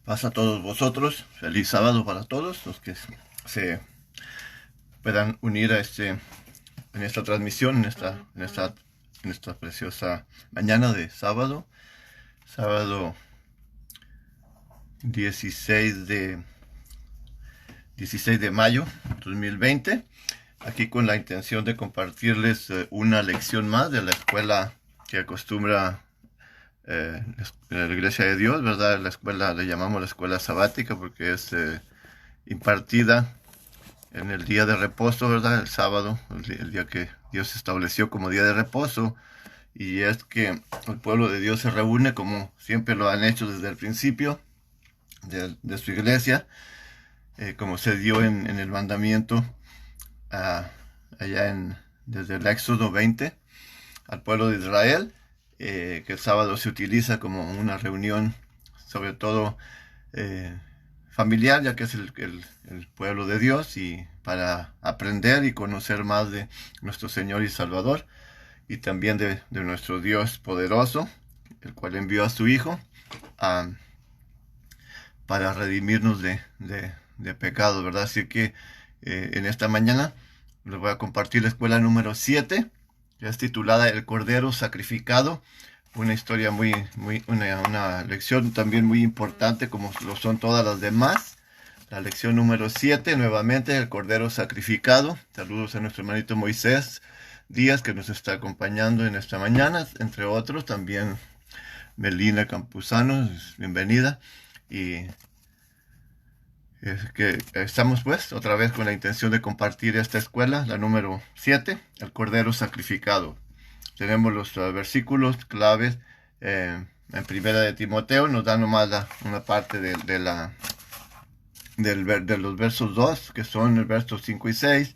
Paz a todos vosotros. Feliz sábado para todos los que se puedan unir a en esta transmisión, en esta preciosa mañana de sábado 16 de mayo 2020, aquí con la intención de compartirles una lección más de la escuela que acostumbra la Iglesia de Dios, ¿verdad? La escuela, le llamamos la escuela sabática porque es impartida en el día de reposo, ¿verdad? El sábado, el día que Dios estableció como día de reposo. Y es que el pueblo de Dios se reúne como siempre lo han hecho desde el principio de su iglesia, como se dio en el mandamiento desde el Éxodo 20 al pueblo de Israel. Que el sábado se utiliza como una reunión, sobre todo familiar, ya que es el pueblo de Dios, y para aprender y conocer más de nuestro Señor y Salvador, y también de nuestro Dios poderoso, el cual envió a su Hijo para redimirnos de pecado, ¿verdad? Así que en esta mañana les voy a compartir la escuela número 7, que es titulada El Cordero Sacrificado. Una historia una lección también muy importante, como lo son todas las demás. La lección número 7, nuevamente, El Cordero Sacrificado. Saludos a nuestro hermanito Moisés Díaz, que nos está acompañando en esta mañana, entre otros. También Melina Campuzano, bienvenida. Y es que estamos pues otra vez con la intención de compartir esta escuela, la número 7, El Cordero Sacrificado. Tenemos los versículos claves en Primera de Timoteo. Nos da nomás una parte de los versos 2, que son el versos 5 y 6.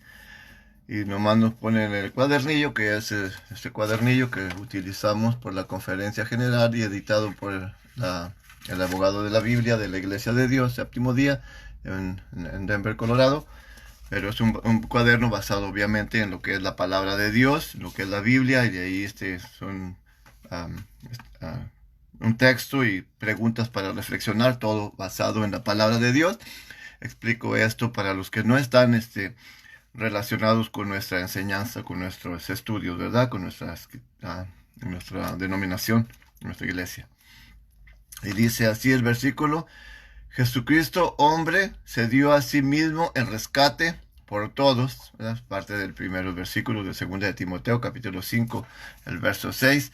Y nomás nos ponen el cuadernillo, que es este cuadernillo que utilizamos por la Conferencia General y editado por el abogado de la Biblia de la Iglesia de Dios, Séptimo Día, en Denver, Colorado. Pero es un cuaderno basado obviamente en lo que es la palabra de Dios, lo que es la Biblia, y de ahí son un texto y preguntas para reflexionar, todo basado en la palabra de Dios. Explico esto para los que no están relacionados con nuestra enseñanza, con nuestros estudios, ¿verdad? Con nuestra denominación, nuestra iglesia. Y dice así el versículo: Jesucristo, hombre, se dio a sí mismo en rescate por todos, ¿verdad? Parte del primer versículo de 2 de Timoteo, capítulo 5, el verso 6.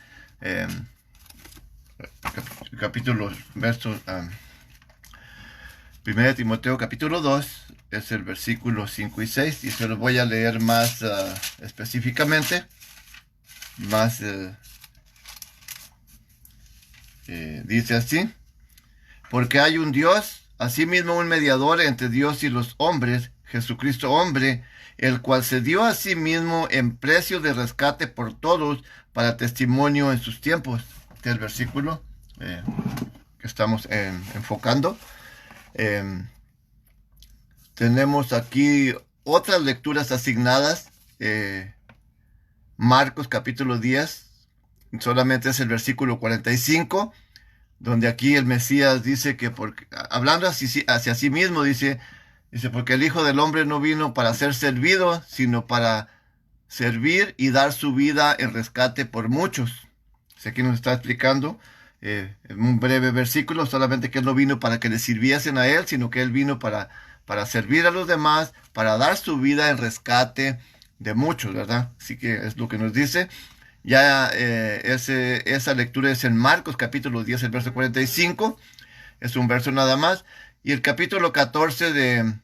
Primero de Timoteo, capítulo 2, es el versículo 5 y 6, y se los voy a leer más específicamente, dice así: Porque hay un Dios, asimismo un mediador entre Dios y los hombres, Jesucristo hombre, el cual se dio a sí mismo en precio de rescate por todos, para testimonio en sus tiempos. Este es el versículo que estamos enfocando. Tenemos aquí otras lecturas asignadas. Marcos capítulo 10, solamente es el versículo 45, donde aquí el Mesías dice que, hablando hacia sí mismo, dice, porque el Hijo del Hombre no vino para ser servido, sino para servir y dar su vida en rescate por muchos. Aquí nos está explicando en un breve versículo, solamente que Él no vino para que le sirviesen a Él, sino que Él vino para servir a los demás, para dar su vida en rescate de muchos, ¿verdad? Así que es lo que nos dice. Ya esa lectura es en Marcos capítulo 10, el verso 45. Es un verso nada más. Y el capítulo 14 de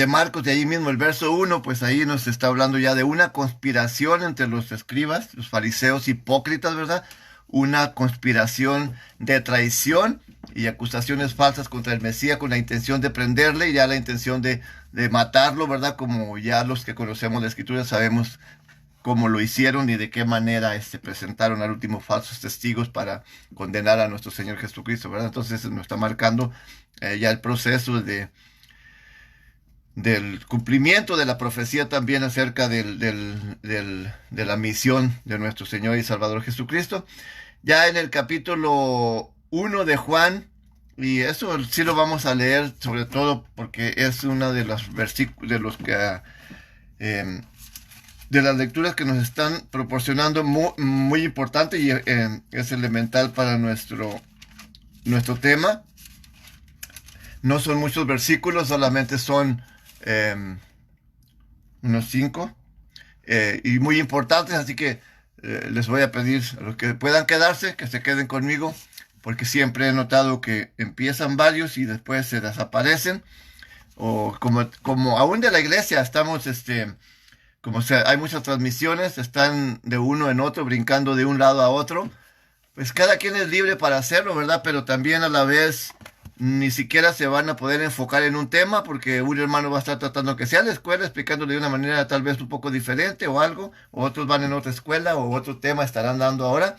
Marcos, de ahí mismo el verso 1, pues ahí nos está hablando ya de una conspiración entre los escribas, los fariseos hipócritas, ¿verdad? Una conspiración de traición y acusaciones falsas contra el Mesías, con la intención de prenderle y ya la intención de matarlo, ¿verdad? Como ya los que conocemos la Escritura sabemos cómo lo hicieron y de qué manera presentaron al último falsos testigos para condenar a nuestro Señor Jesucristo, ¿verdad? Entonces nos está marcando ya el proceso del cumplimiento de la profecía también acerca de la misión de nuestro Señor y Salvador Jesucristo. Ya en el capítulo 1 de Juan, Y eso sí lo vamos a leer, sobre todo porque es una de los versículos de los que em, de las lecturas que nos están proporcionando muy importante y es elemental para nuestro tema. No son muchos versículos, solamente son unos 5 y muy importantes, así que les voy a pedir a los que puedan quedarse, que se queden conmigo, porque siempre he notado que empiezan varios y después se desaparecen, o como aún de la iglesia estamos, como sea, hay muchas transmisiones, están de uno en otro, brincando de un lado a otro, pues cada quien es libre para hacerlo, ¿verdad? Pero también a la vez ni siquiera se van a poder enfocar en un tema porque un hermano va a estar tratando que sea la escuela, explicándole de una manera tal vez un poco diferente o algo, o otros van en otra escuela o otro tema estarán dando ahora.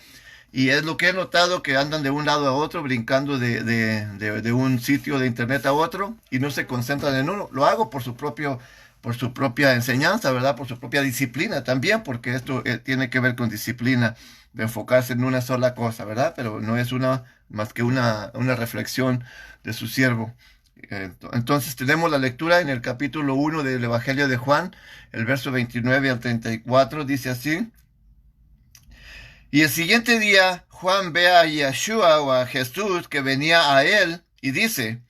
Y es lo que he notado, que andan de un lado a otro, brincando de un sitio de internet a otro y no se concentran en uno. Lo hago por su propia enseñanza, ¿verdad? Por su propia disciplina también, porque esto tiene que ver con disciplina, de enfocarse en una sola cosa, ¿verdad? Pero no es más que una reflexión de su siervo. Entonces tenemos la lectura en el capítulo 1 del Evangelio de Juan, el verso 29 al 34, dice así. Y el siguiente día Juan ve a Yeshua o a Jesús que venía a él y dice: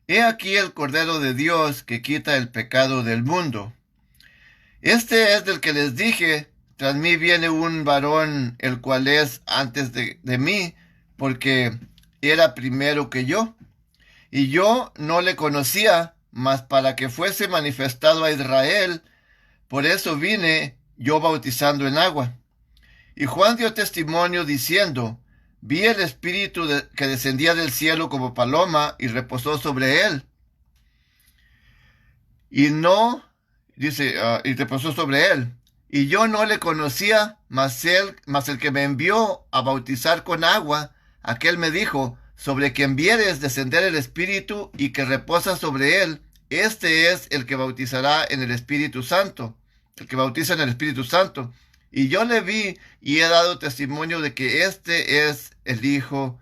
He aquí el Cordero de Dios que quita el pecado del mundo. Este es del que les dije: tras mí viene un varón, el cual es antes de mí, porque era primero que yo. Y yo no le conocía, mas para que fuese manifestado a Israel, por eso vine yo bautizando en agua. Y Juan dio testimonio diciendo: Vi el Espíritu que descendía del cielo como paloma y reposó sobre él. Y no, dice, y reposó sobre él. Y yo no le conocía, mas el que me envió a bautizar con agua, aquel me dijo: sobre quien vieres descender el Espíritu y que reposa sobre él, este es el que bautizará en el Espíritu Santo, el que bautiza en el Espíritu Santo. Y yo le vi y he dado testimonio de que este es el Hijo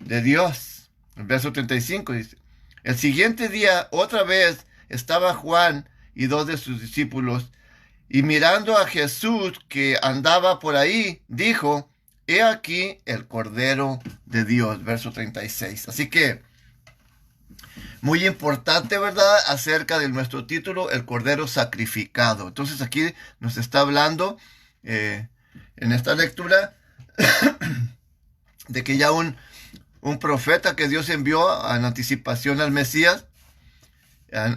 de Dios. El verso 35 dice: El siguiente día, otra vez, estaba Juan y 2 de sus discípulos, y mirando a Jesús que andaba por ahí, dijo: He aquí el Cordero de Dios. Verso 36. Así que, muy importante, ¿verdad? Acerca de nuestro título, el Cordero sacrificado. Entonces aquí nos está hablando en esta lectura de que ya un profeta que Dios envió en anticipación al Mesías, al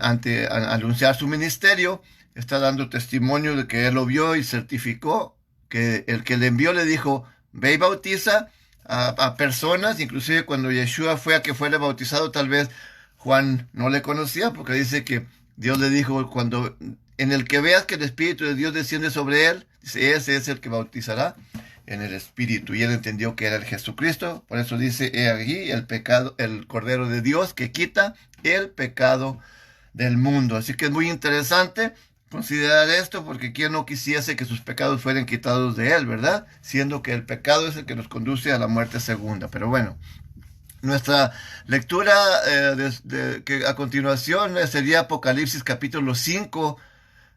anunciar su ministerio, está dando testimonio de que él lo vio y certificó que el que le envió le dijo: ve y bautiza a personas. Inclusive cuando Yeshua fue a que fuera bautizado, tal vez Juan no le conocía, porque dice que Dios le dijo: cuando en el que veas que el Espíritu de Dios desciende sobre él, dice, ese es el que bautizará en el Espíritu. Y él entendió que era el Jesucristo. Por eso dice: he aquí el Cordero de Dios que quita el pecado del mundo. Así que es muy interesante considerar esto, porque quien no quisiese que sus pecados fueran quitados de él, ¿verdad? Siendo que el pecado es el que nos conduce a la muerte segunda. Pero bueno, nuestra lectura que a continuación sería Apocalipsis capítulo 5.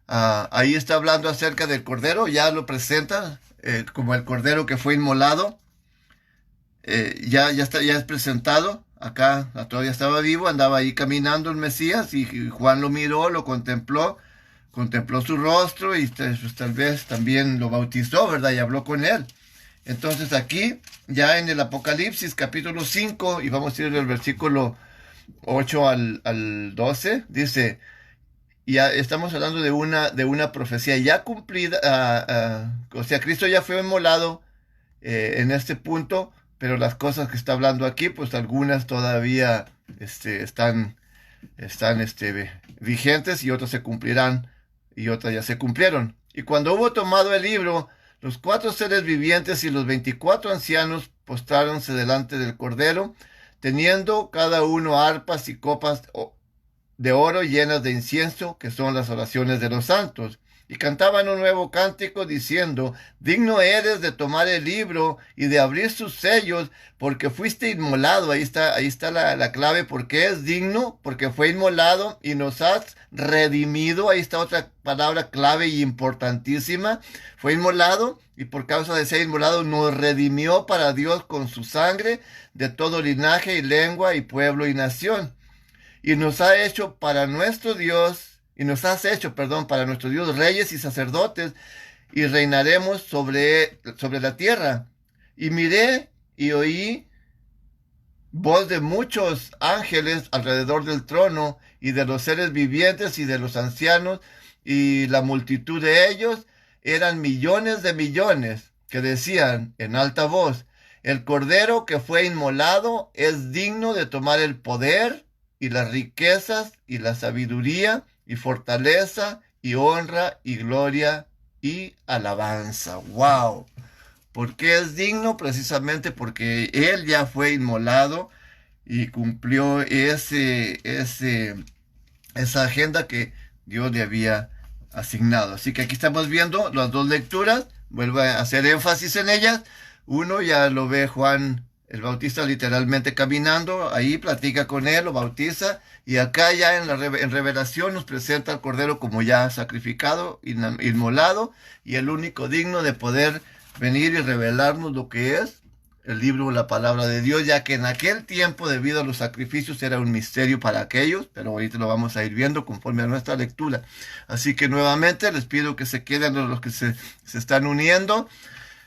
Ahí está hablando acerca del Cordero, ya lo presenta como el Cordero que fue inmolado. Ya es presentado. Acá todavía estaba vivo, andaba ahí caminando el Mesías, y Juan lo miró, lo contempló su rostro, y pues, tal vez también lo bautizó, ¿verdad? Y habló con él. Entonces aquí, ya en el Apocalipsis capítulo 5, y vamos a ir del versículo 8 al 12, dice: ya estamos hablando de una profecía ya cumplida. O sea, Cristo ya fue inmolado en este punto, pero las cosas que está hablando aquí, pues algunas todavía están vigentes, y otras se cumplirán, y otras ya se cumplieron. Y cuando hubo tomado el libro, los 4 seres vivientes y los 24 ancianos postráronse delante del Cordero, teniendo cada uno arpas y copas de oro llenas de incienso, que son las oraciones de los santos. y cantaban un nuevo cántico diciendo: digno eres de tomar el libro y de abrir sus sellos, porque fuiste inmolado. Ahí está la clave, porque es digno, porque fue inmolado y nos has redimido. Ahí está otra palabra clave y importantísima. Fue inmolado y por causa de ser inmolado nos redimió para Dios con su sangre de todo linaje y lengua y pueblo y nación. Y nos ha hecho para nuestro Dios, y nos has hecho, perdón, para nuestro Dios reyes y sacerdotes, y reinaremos sobre la tierra. Y miré y oí voz de muchos ángeles alrededor del trono, y de los seres vivientes y de los ancianos, y la multitud de ellos eran millones de millones, que decían en alta voz: el cordero que fue inmolado es digno de tomar el poder y las riquezas y la sabiduría y fortaleza y honra y gloria y alabanza. ¡Wow! ¿Por qué es digno? Precisamente porque Él ya fue inmolado y cumplió esa agenda que Dios le había asignado. Así que aquí estamos viendo las dos lecturas. Vuelvo a hacer énfasis en ellas. Uno ya lo ve Juan el Bautista literalmente caminando, ahí platica con él, lo bautiza, y acá ya en Revelación nos presenta al Cordero como ya sacrificado, inmolado, y el único digno de poder venir y revelarnos lo que es el libro, la palabra de Dios, ya que en aquel tiempo, debido a los sacrificios, era un misterio para aquellos, pero ahorita lo vamos a ir viendo conforme a nuestra lectura. Así que nuevamente les pido que se queden los que se están uniendo,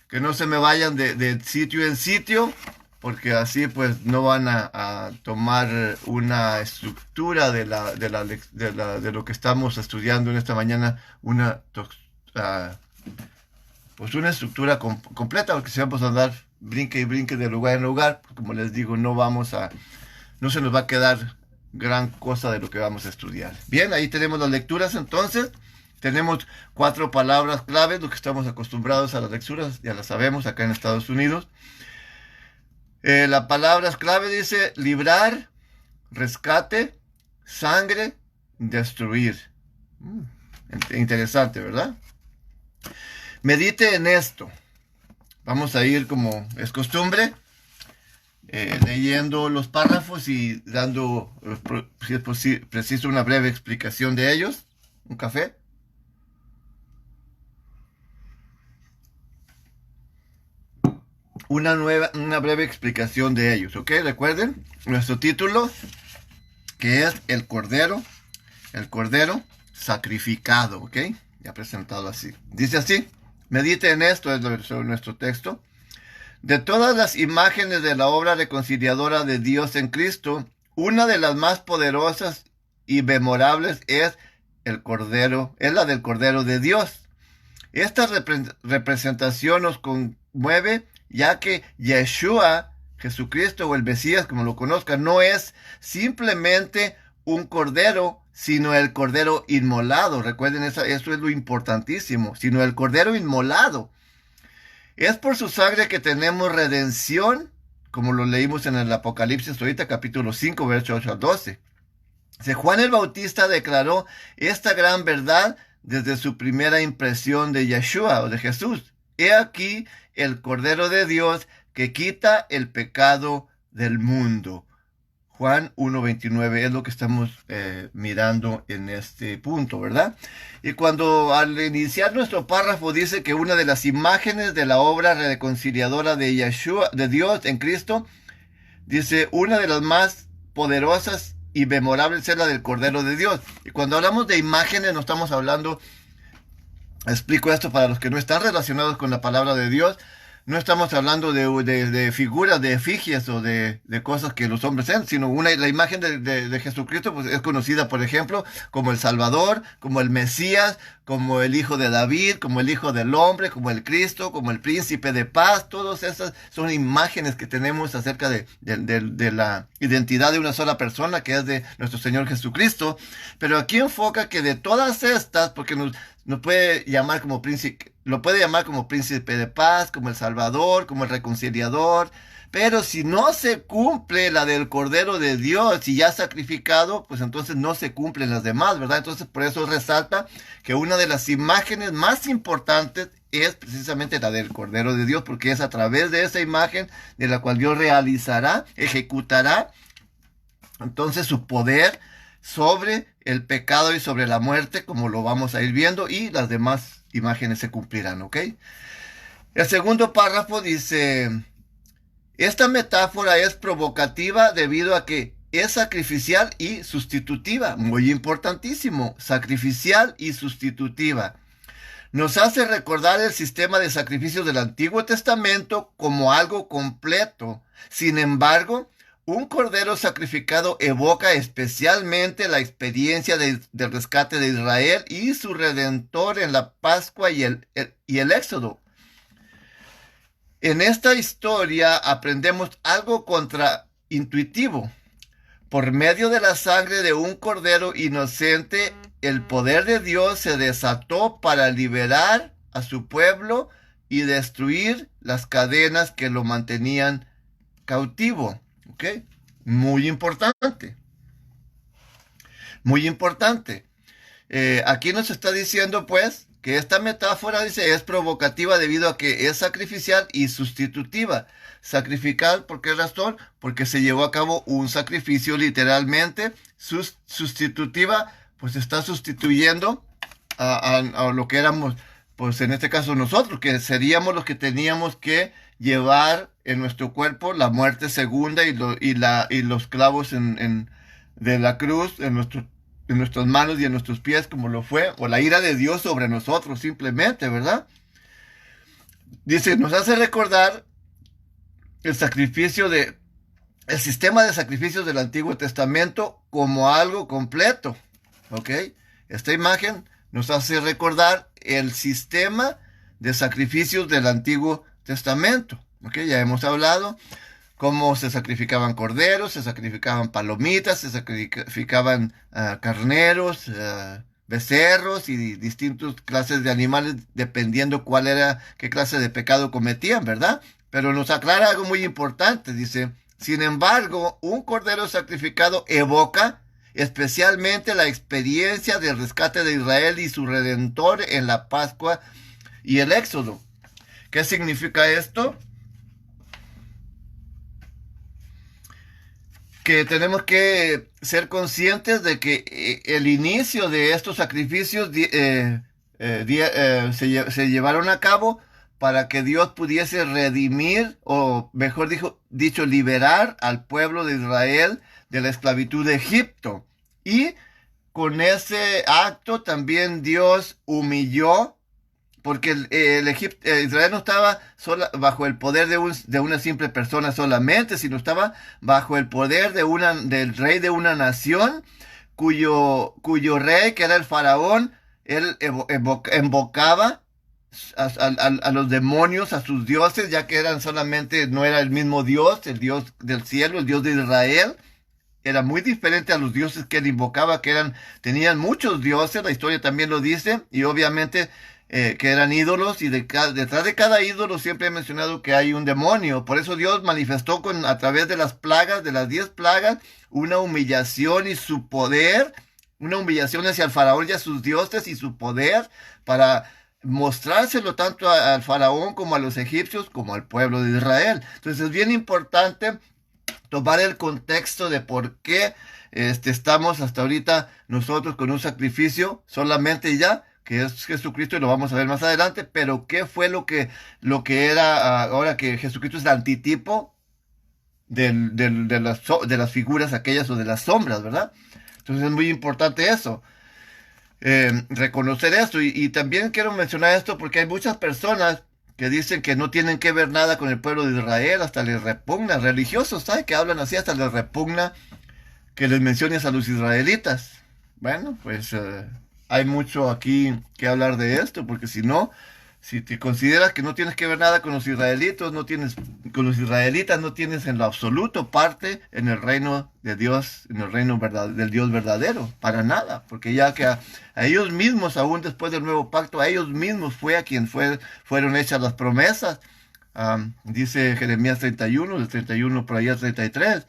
que no se me vayan de sitio en sitio, porque así pues no van a tomar una estructura de lo que estamos estudiando en esta mañana, pues una estructura completa, porque si vamos a andar brinque y brinque de lugar en lugar, pues como les digo, no se nos va a quedar gran cosa de lo que vamos a estudiar. Bien, ahí tenemos las lecturas entonces. Tenemos 4 palabras claves, lo que estamos acostumbrados a las lecturas, ya las sabemos acá en Estados Unidos. La palabra clave dice librar, rescate, sangre, destruir. Interesante, ¿verdad? Medite en esto. Vamos a ir, como es costumbre, leyendo los párrafos y dando, si es preciso, una breve explicación de ellos. Un café. Una breve explicación de ellos, ¿ok? Recuerden nuestro título, que es el Cordero sacrificado, ¿ok? Ya presentado así. Dice así: medite en esto, es nuestro texto. De todas las imágenes de la obra reconciliadora de Dios en Cristo, una de las más poderosas y memorables es la del Cordero de Dios. Esta representación nos conmueve, ya que Yeshua, Jesucristo o el Mesías, como lo conozcan, no es simplemente un cordero, sino el cordero inmolado. Recuerden, eso es lo importantísimo, sino el cordero inmolado. Es por su sangre que tenemos redención, como lo leímos en el Apocalipsis ahorita, capítulo 5, verso 8 al 12. Juan el Bautista declaró esta gran verdad desde su primera impresión de Yeshua o de Jesús. He aquí el Cordero de Dios que quita el pecado del mundo. Juan 1:29 es lo que estamos mirando en este punto, ¿verdad? Y cuando al iniciar nuestro párrafo dice que una de las imágenes de la obra reconciliadora de Yeshua, de Dios en Cristo, dice una de las más poderosas y memorables es la del Cordero de Dios. Y cuando hablamos de imágenes no estamos hablando, explico esto para los que no están relacionados con la palabra de Dios, no estamos hablando de figuras, de efigies o de cosas que los hombres sean, sino la imagen de Jesucristo pues, es conocida, por ejemplo, como el Salvador, como el Mesías, como el Hijo de David, como el Hijo del Hombre, como el Cristo, como el Príncipe de Paz. Todas esas son imágenes que tenemos acerca de la identidad de una sola persona, que es de nuestro Señor Jesucristo. Pero aquí enfoca que de todas estas, porque nos puede llamar como príncipe, lo puede llamar como príncipe de paz, como el Salvador, como el reconciliador, Pero si no se cumple la del Cordero de Dios y ya sacrificado, pues entonces no se cumplen las demás, ¿verdad? Entonces por eso resalta que una de las imágenes más importantes es precisamente la del Cordero de Dios, porque es a través de esa imagen de la cual Dios realizará, ejecutará entonces su poder sobre el pecado y sobre la muerte, como lo vamos a ir viendo, y las demás imágenes se cumplirán, ¿ok? El segundo párrafo dice: esta metáfora es provocativa debido a que es sacrificial y sustitutiva. Muy importantísimo, sacrificial y sustitutiva. Nos hace recordar el sistema de sacrificios del Antiguo Testamento como algo completo. Sin embargo, un cordero sacrificado evoca especialmente la experiencia del rescate de Israel y su redentor en la Pascua y el Éxodo. En esta historia aprendemos algo contraintuitivo. Por medio de la sangre de un cordero inocente, el poder de Dios se desató para liberar a su pueblo y destruir las cadenas que lo mantenían cautivo. ¿Ok? Muy importante. Muy importante. Aquí nos está diciendo, pues, que esta metáfora, dice, es provocativa debido a que es sacrificial y sustitutiva. Sacrificial, ¿por qué razón? Porque se llevó a cabo un sacrificio literalmente. Sustitutiva, pues está sustituyendo a lo que éramos, pues en este caso nosotros, que seríamos los que teníamos que llevar en nuestro cuerpo la muerte segunda y los clavos de la cruz en nuestras manos y en nuestros pies, como lo fue, o la ira de Dios sobre nosotros simplemente, ¿verdad? Dice, nos hace recordar el sistema de sacrificios del Antiguo Testamento como algo completo, ¿ok? Esta imagen nos hace recordar el sistema de sacrificios del Antiguo Testamento, ¿ok? Ya hemos hablado cómo se sacrificaban corderos, se sacrificaban palomitas, se sacrificaban carneros, becerros y distintas clases de animales dependiendo qué clase de pecado cometían, ¿verdad? Pero nos aclara algo muy importante, dice: sin embargo, un cordero sacrificado evoca especialmente la experiencia del rescate de Israel y su redentor en la Pascua y el Éxodo. ¿Qué significa esto? Que tenemos que ser conscientes de que el inicio de estos sacrificios se llevaron a cabo para que Dios pudiese redimir, o mejor dicho, liberar al pueblo de Israel de la esclavitud de Egipto. Y con ese acto también Dios humilló, porque Israel no estaba bajo el poder de una simple persona solamente, sino estaba bajo el poder del rey de una nación, cuyo rey, que era el faraón, él invocaba a los demonios, a sus dioses, ya que no era el mismo Dios, el Dios del cielo, el Dios de Israel. Era muy diferente a los dioses que él invocaba, tenían muchos dioses, la historia también lo dice, y obviamente que eran ídolos, y detrás de cada ídolo siempre he mencionado que hay un demonio. Por eso Dios manifestó a través de las plagas, de las 10 plagas, una humillación y su poder, una humillación hacia el faraón y a sus dioses y su poder, para mostrárselo tanto al faraón como a los egipcios como al pueblo de Israel. Entonces es bien importante tomar el contexto de por qué estamos hasta ahorita nosotros con un sacrificio solamente ya, que es Jesucristo, y lo vamos a ver más adelante. Pero qué fue lo que era, ahora que Jesucristo es el antitipo de las figuras aquellas, o de las sombras, ¿verdad? Entonces es muy importante eso, reconocer esto. Y también quiero mencionar esto porque hay muchas personas que dicen que no tienen que ver nada con el pueblo de Israel, hasta les repugna, religiosos, ¿sabes? Que hablan así, hasta les repugna que les menciones a los israelitas. Bueno, pues hay mucho aquí que hablar de esto, porque si te consideras que no tienes que ver nada con los israelitas, no tienes en lo absoluto parte en el reino de Dios, en el reino del Dios verdadero, para nada, porque ya que a ellos mismos, aún después del nuevo pacto, a ellos mismos fue a quien fueron hechas las promesas, Dice Jeremías 31, del 31 por allá al 33,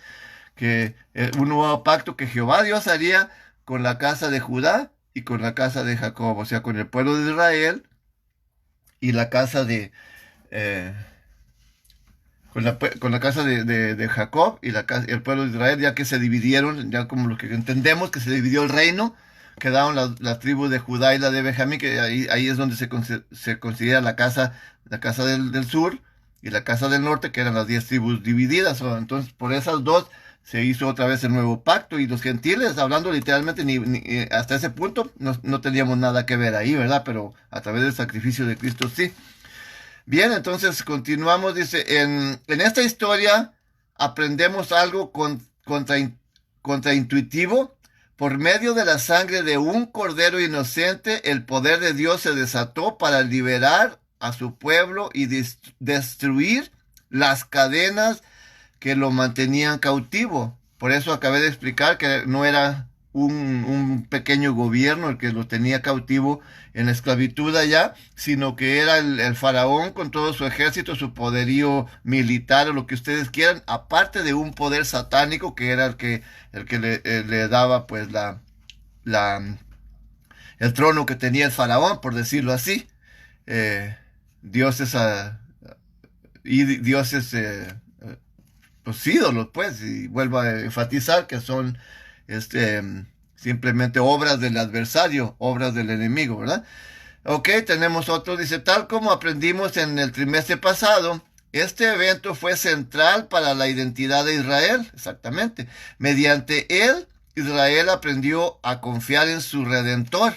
que un nuevo pacto que Jehová Dios haría con la casa de Judá y con la casa de Jacob, o sea, con el pueblo de Israel y la casa de... eh, con la casa de Jacob y el pueblo de Israel, ya que se dividieron, ya como lo que entendemos, que se dividió el reino, quedaron las tribus de Judá y la de Benjamín, que ahí es donde se considera la casa del sur y la casa del norte, que eran las 10 tribus divididas. Entonces, por esas dos se hizo otra vez el nuevo pacto, y los gentiles, hablando literalmente, hasta ese punto no teníamos nada que ver ahí, ¿verdad? Pero a través del sacrificio de Cristo sí. Bien, entonces continuamos. Dice, en esta historia aprendemos algo contraintuitivo. Por medio de la sangre de un cordero inocente, el poder de Dios se desató para liberar a su pueblo y destruir las cadenas que lo mantenían cautivo. Por eso acabé de explicar que no era un pequeño gobierno el que lo tenía cautivo en la esclavitud allá, sino que era el faraón con todo su ejército, su poderío militar o lo que ustedes quieran, aparte de un poder satánico que era el que le daba pues el trono que tenía el faraón, por decirlo así. Dioses y dioses pues ídolos, pues, y vuelvo a enfatizar que son simplemente obras del adversario, obras del enemigo, ¿verdad? Ok, tenemos otro, dice, tal como aprendimos en el trimestre pasado, este evento fue central para la identidad de Israel, exactamente. Mediante él, Israel aprendió a confiar en su Redentor.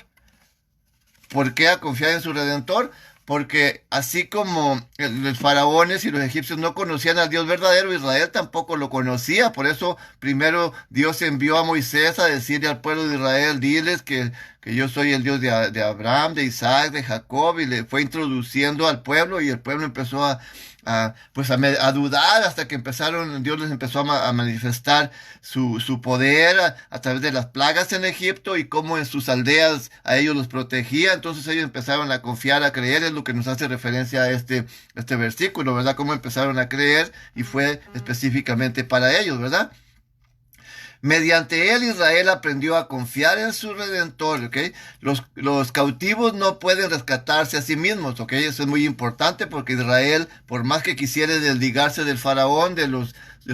¿Por qué a confiar en su Redentor? Porque así como los faraones y los egipcios no conocían al Dios verdadero, Israel tampoco lo conocía. Por eso primero Dios envió a Moisés a decirle al pueblo de Israel, diles que yo soy el Dios de Abraham, de Isaac, de Jacob, y le fue introduciendo al pueblo, y el pueblo empezó a dudar, hasta que Dios les empezó a manifestar su poder a través de las plagas en Egipto, y cómo en sus aldeas a ellos los protegía. Entonces ellos empezaron a confiar, a creer. Es lo que nos hace referencia a este versículo, ¿verdad? Cómo empezaron a creer, y fue específicamente para ellos, ¿verdad? Mediante él, Israel aprendió a confiar en su Redentor, ¿ok? Los cautivos no pueden rescatarse a sí mismos, ¿ok? Eso es muy importante, porque Israel, por más que quisiera desligarse del faraón, de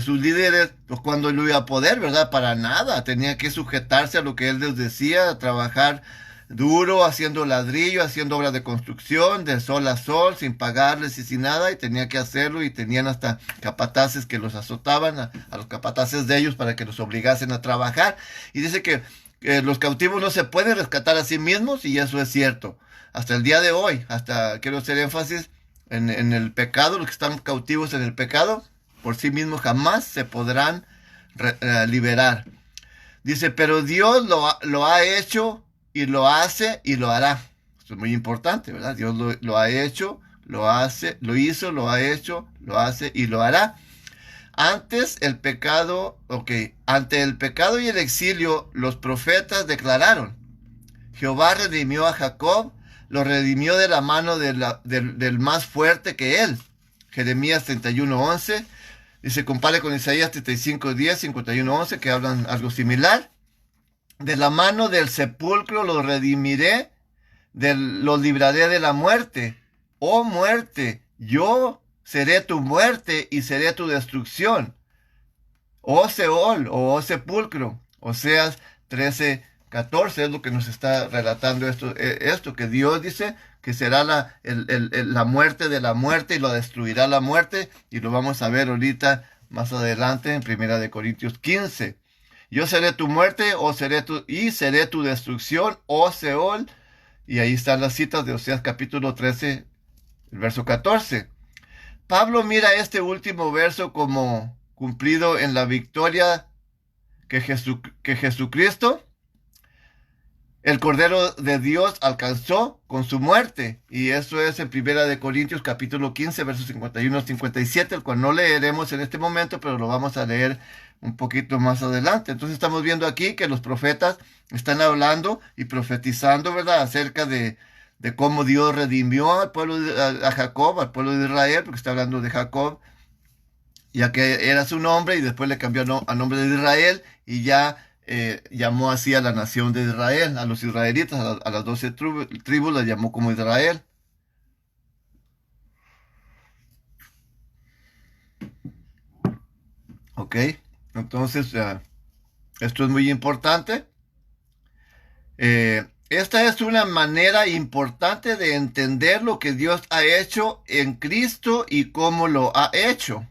sus líderes, pues cuando lo iba a poder, ¿verdad? Para nada, tenía que sujetarse a lo que él les decía, trabajar duro, haciendo ladrillo, haciendo obras de construcción, de sol a sol, sin pagarles y sin nada, y tenía que hacerlo, y tenían hasta capataces que los azotaban, a los capataces de ellos, para que los obligasen a trabajar. Y dice que los cautivos no se pueden rescatar a sí mismos, y eso es cierto. Hasta el día de hoy, quiero hacer énfasis en el pecado, los que están cautivos en el pecado, por sí mismos jamás se podrán liberar. Dice, pero Dios lo ha hecho, y lo hace y lo hará. Esto es muy importante, ¿verdad? Dios lo ha hecho, lo hace, lo hizo, lo ha hecho, lo hace y lo hará. Ante el pecado y el exilio, los profetas declararon: Jehová redimió a Jacob, lo redimió de la mano del más fuerte que él. Jeremías 31:11. Y se compara con Isaías 35:10, 51:11, que hablan algo similar. De la mano del sepulcro los redimiré, los libraré de la muerte. Oh muerte, yo seré tu muerte y seré tu destrucción. Oh Seol, oh sepulcro. Oseas 13:14 es lo que nos está relatando esto, que Dios dice que será la muerte de la muerte, y lo destruirá la muerte, y lo vamos a ver ahorita más adelante en 1 Corintios 15. Yo seré tu muerte, seré tu destrucción, oh Seol. Y ahí están las citas de Oseas capítulo 13, el verso 14. Pablo mira este último verso como cumplido en la victoria que Jesucristo, el Cordero de Dios, alcanzó con su muerte. Y eso es en 1 Corintios capítulo 15, versos 51 al 57, el cual no leeremos en este momento, pero lo vamos a leer un poquito más adelante. Entonces estamos viendo aquí que los profetas están hablando y profetizando, ¿verdad?, acerca de de cómo Dios redimió al pueblo a Jacob, al pueblo de Israel, porque está hablando de Jacob, ya que era su nombre y después le cambió a nombre de Israel y ya llamó así a la nación de Israel, a los israelitas, a las 12 tribus las llamó como Israel. Ok, entonces esto es muy importante. Esta es una manera importante de entender lo que Dios ha hecho en Cristo y cómo lo ha hecho.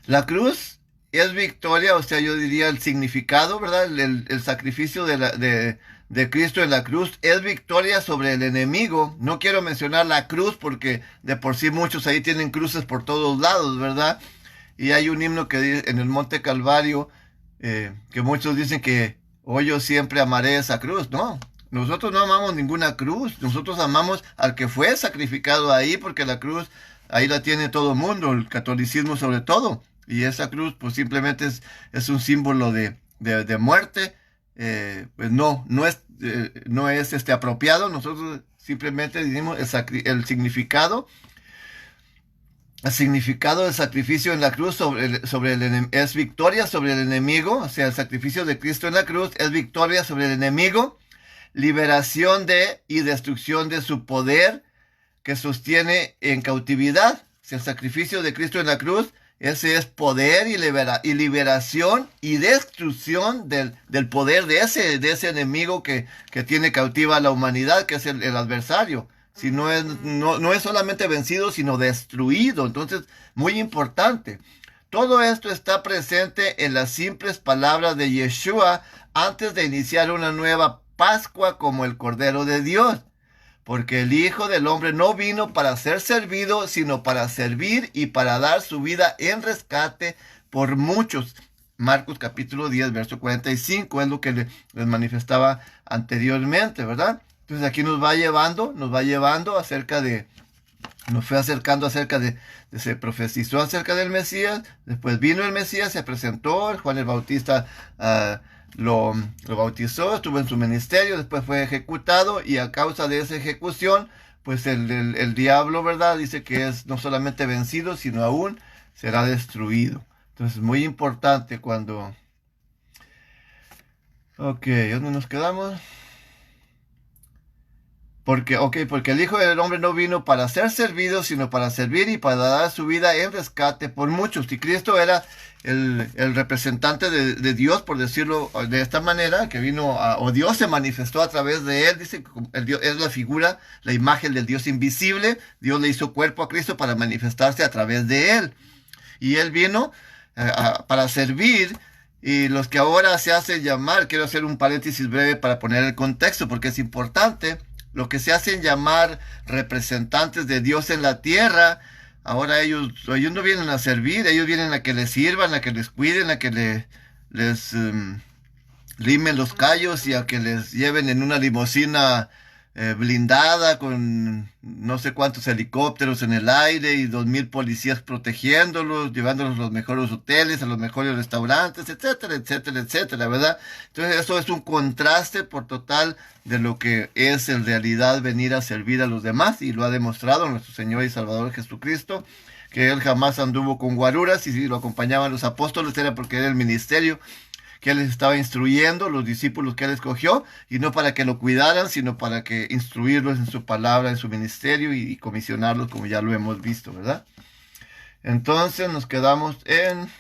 La cruz es victoria, o sea, yo diría el significado, ¿verdad? El sacrificio de Cristo en la cruz es victoria sobre el enemigo. No quiero mencionar la cruz porque de por sí muchos ahí tienen cruces por todos lados, ¿verdad? Y hay un himno que dice en el Monte Calvario, que muchos dicen que hoy yo siempre amaré esa cruz. No, nosotros no amamos ninguna cruz, nosotros amamos al que fue sacrificado ahí, porque la cruz ahí la tiene todo el mundo, el catolicismo sobre todo. Y esa cruz pues simplemente es un símbolo de muerte. Pues no es apropiado. Nosotros simplemente decimos el significado. El significado del sacrificio en la cruz es victoria sobre el enemigo. O sea, el sacrificio de Cristo en la cruz es victoria sobre el enemigo, liberación de y destrucción de su poder que sostiene en cautividad. O sea, el sacrificio de Cristo en la cruz, ese es poder y liberación y destrucción del poder de ese enemigo que tiene cautiva a la humanidad, que es el adversario. Si no es solamente vencido, sino destruido. Entonces, muy importante. Todo esto está presente en las simples palabras de Yeshua antes de iniciar una nueva Pascua como el Cordero de Dios. Porque el Hijo del Hombre no vino para ser servido, sino para servir y para dar su vida en rescate por muchos. Marcos capítulo 10, verso 45, es lo que les manifestaba anteriormente, ¿verdad? Entonces aquí nos va llevando nos fue acercando se profetizó acerca del Mesías, después vino el Mesías, se presentó, Juan el Bautista lo bautizó, estuvo en su ministerio, después fue ejecutado y a causa de esa ejecución, pues el diablo, ¿verdad? Dice que es no solamente vencido, sino aún será destruido. Entonces, muy importante cuando... Ok, ¿dónde nos quedamos? Porque el Hijo del Hombre no vino para ser servido, sino para servir y para dar su vida en rescate por muchos. Y Cristo era el representante de Dios, por decirlo de esta manera, que vino, o Dios se manifestó a través de él. Dice que el Dios es la figura, la imagen del Dios invisible. Dios le hizo cuerpo a Cristo para manifestarse a través de él. Y él vino para servir. Y los que ahora se hacen llamar, quiero hacer un paréntesis breve para poner el contexto, porque es importante. Lo que se hacen llamar representantes de Dios en la tierra, ahora ellos no vienen a servir, ellos vienen a que les sirvan, a que les cuiden, a que les limen los callos y a que les lleven en una limusina blindada con no sé cuántos helicópteros en el aire y 2,000 policías protegiéndolos, llevándolos a los mejores hoteles, a los mejores restaurantes, etcétera, etcétera, etcétera, ¿verdad? Entonces eso es un contraste por total de lo que es en realidad venir a servir a los demás, y lo ha demostrado nuestro Señor y Salvador Jesucristo, que Él jamás anduvo con guaruras, y si lo acompañaban los apóstoles era porque era el ministerio que Él les estaba instruyendo, los discípulos que Él escogió, y no para que lo cuidaran, sino para que instruirlos en su palabra, en su ministerio y comisionarlos, como ya lo hemos visto, ¿verdad? Entonces nos quedamos en...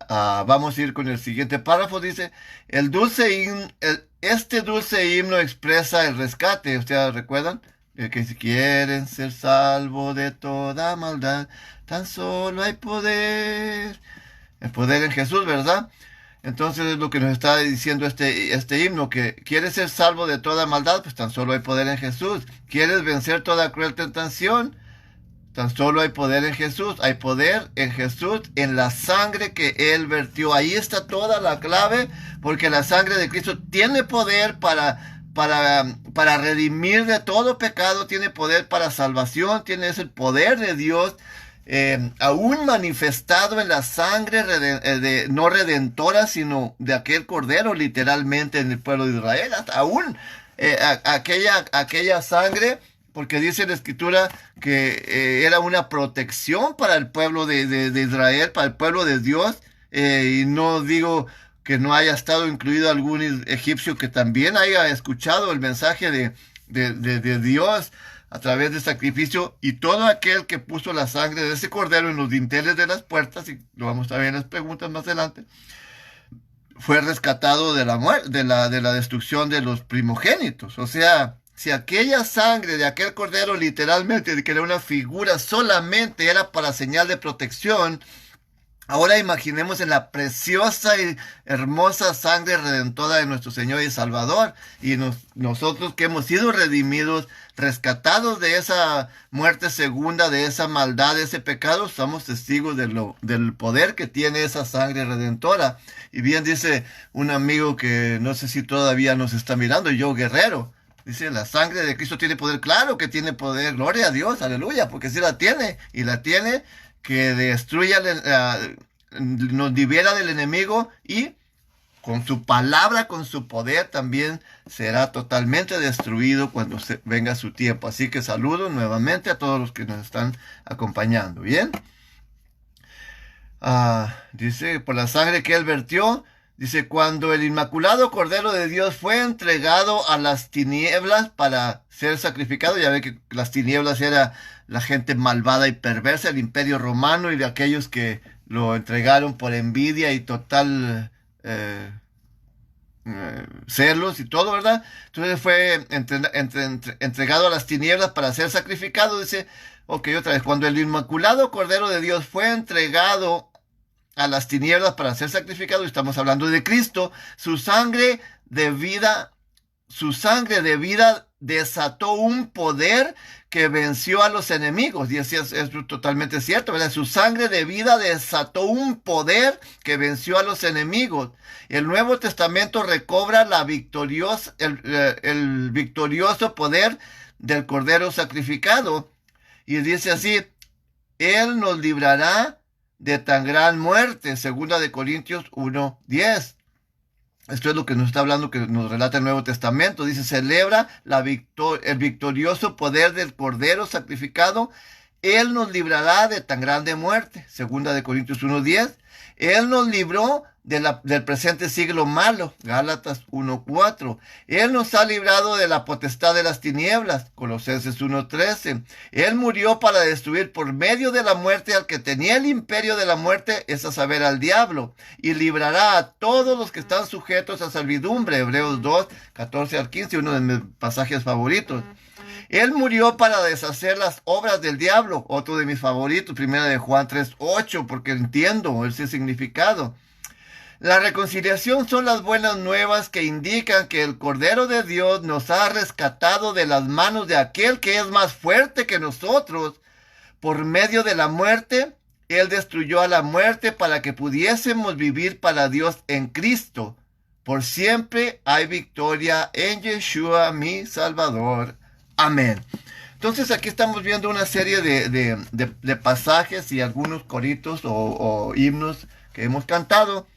vamos a ir con el siguiente párrafo. Dice, este dulce himno expresa el rescate. ¿Ustedes recuerdan? Que si quieren ser salvos de toda maldad, tan solo hay poder. El poder en Jesús, ¿verdad? Entonces es lo que nos está diciendo este himno, que quieres ser salvo de toda maldad, pues tan solo hay poder en Jesús. ¿Quieres vencer toda cruel tentación? Tan solo hay poder en Jesús. Hay poder en Jesús, en la sangre que Él vertió. Ahí está toda la clave, porque la sangre de Cristo tiene poder para redimir de todo pecado, tiene poder para salvación, es el poder de Dios, aún manifestado en la sangre no redentora, sino de aquel cordero, literalmente en el pueblo de Israel. Aún aquella sangre, porque dice la Escritura que era una protección para el pueblo de Israel, para el pueblo de Dios, y no digo que no haya estado incluido algún egipcio que también haya escuchado el mensaje de Dios a través del sacrificio, y todo aquel que puso la sangre de ese cordero en los dinteles de las puertas, y lo vamos a ver en las preguntas más adelante, fue rescatado de la muerte, de la destrucción de los primogénitos. O sea, si aquella sangre de aquel cordero literalmente, que era una figura, solamente era para señal de protección, ahora imaginemos en la preciosa y hermosa sangre redentora de nuestro Señor y Salvador, y nosotros que hemos sido redimidos, rescatados de esa muerte segunda, de esa maldad, de ese pecado, somos testigos del poder que tiene esa sangre redentora. Y bien dice un amigo que no sé si todavía nos está mirando, yo Guerrero, dice, la sangre de Cristo tiene poder. Claro que tiene poder, gloria a Dios, aleluya, porque sí la tiene, y la tiene, que destruya, nos libera del enemigo, y con su palabra, con su poder, también será totalmente destruido cuando venga su tiempo. Así que saludo nuevamente a todos los que nos están acompañando. Bien. Dice, por la sangre que él vertió, dice, cuando el inmaculado Cordero de Dios fue entregado a las tinieblas para ser sacrificado, ya ve que las tinieblas era la gente malvada y perversa, el imperio romano, y de aquellos que lo entregaron por envidia y total celos y todo, ¿verdad? Entonces fue entregado a las tinieblas para ser sacrificado. Dice, ok, otra vez, cuando el inmaculado Cordero de Dios fue entregado a las tinieblas para ser sacrificado, estamos hablando de Cristo, su sangre de vida desató un poder que venció a los enemigos. Y es totalmente cierto, ¿verdad? Su sangre de vida desató un poder que venció a los enemigos. El Nuevo Testamento recobra el victorioso poder del Cordero sacrificado. Y dice así, Él nos librará de tan gran muerte. Segunda de Corintios 1:10. Esto es lo que nos está hablando, que nos relata el Nuevo Testamento. Dice, celebra el victorioso poder del Cordero sacrificado. Él nos librará de tan grande muerte. Segunda de Corintios 1:10. Él nos libró del presente siglo malo. Gálatas 1:4. Él nos ha librado de la potestad de las tinieblas. Colosenses 1:13. Él murió para destruir por medio de la muerte al que tenía el imperio de la muerte, es a saber, al diablo, y librará a todos los que están sujetos a servidumbre. Hebreos 2:14-15, uno de mis pasajes favoritos. Él murió para deshacer las obras del diablo, otro de mis favoritos, primera de Juan 3:8, porque entiendo ese significado. La reconciliación son las buenas nuevas que indican que el Cordero de Dios nos ha rescatado de las manos de aquel que es más fuerte que nosotros. Por medio de la muerte, Él destruyó a la muerte para que pudiésemos vivir para Dios en Cristo. Por siempre hay victoria en Yeshua, mi Salvador. Amén. Entonces aquí estamos viendo una serie de pasajes y algunos coritos o himnos que hemos cantado,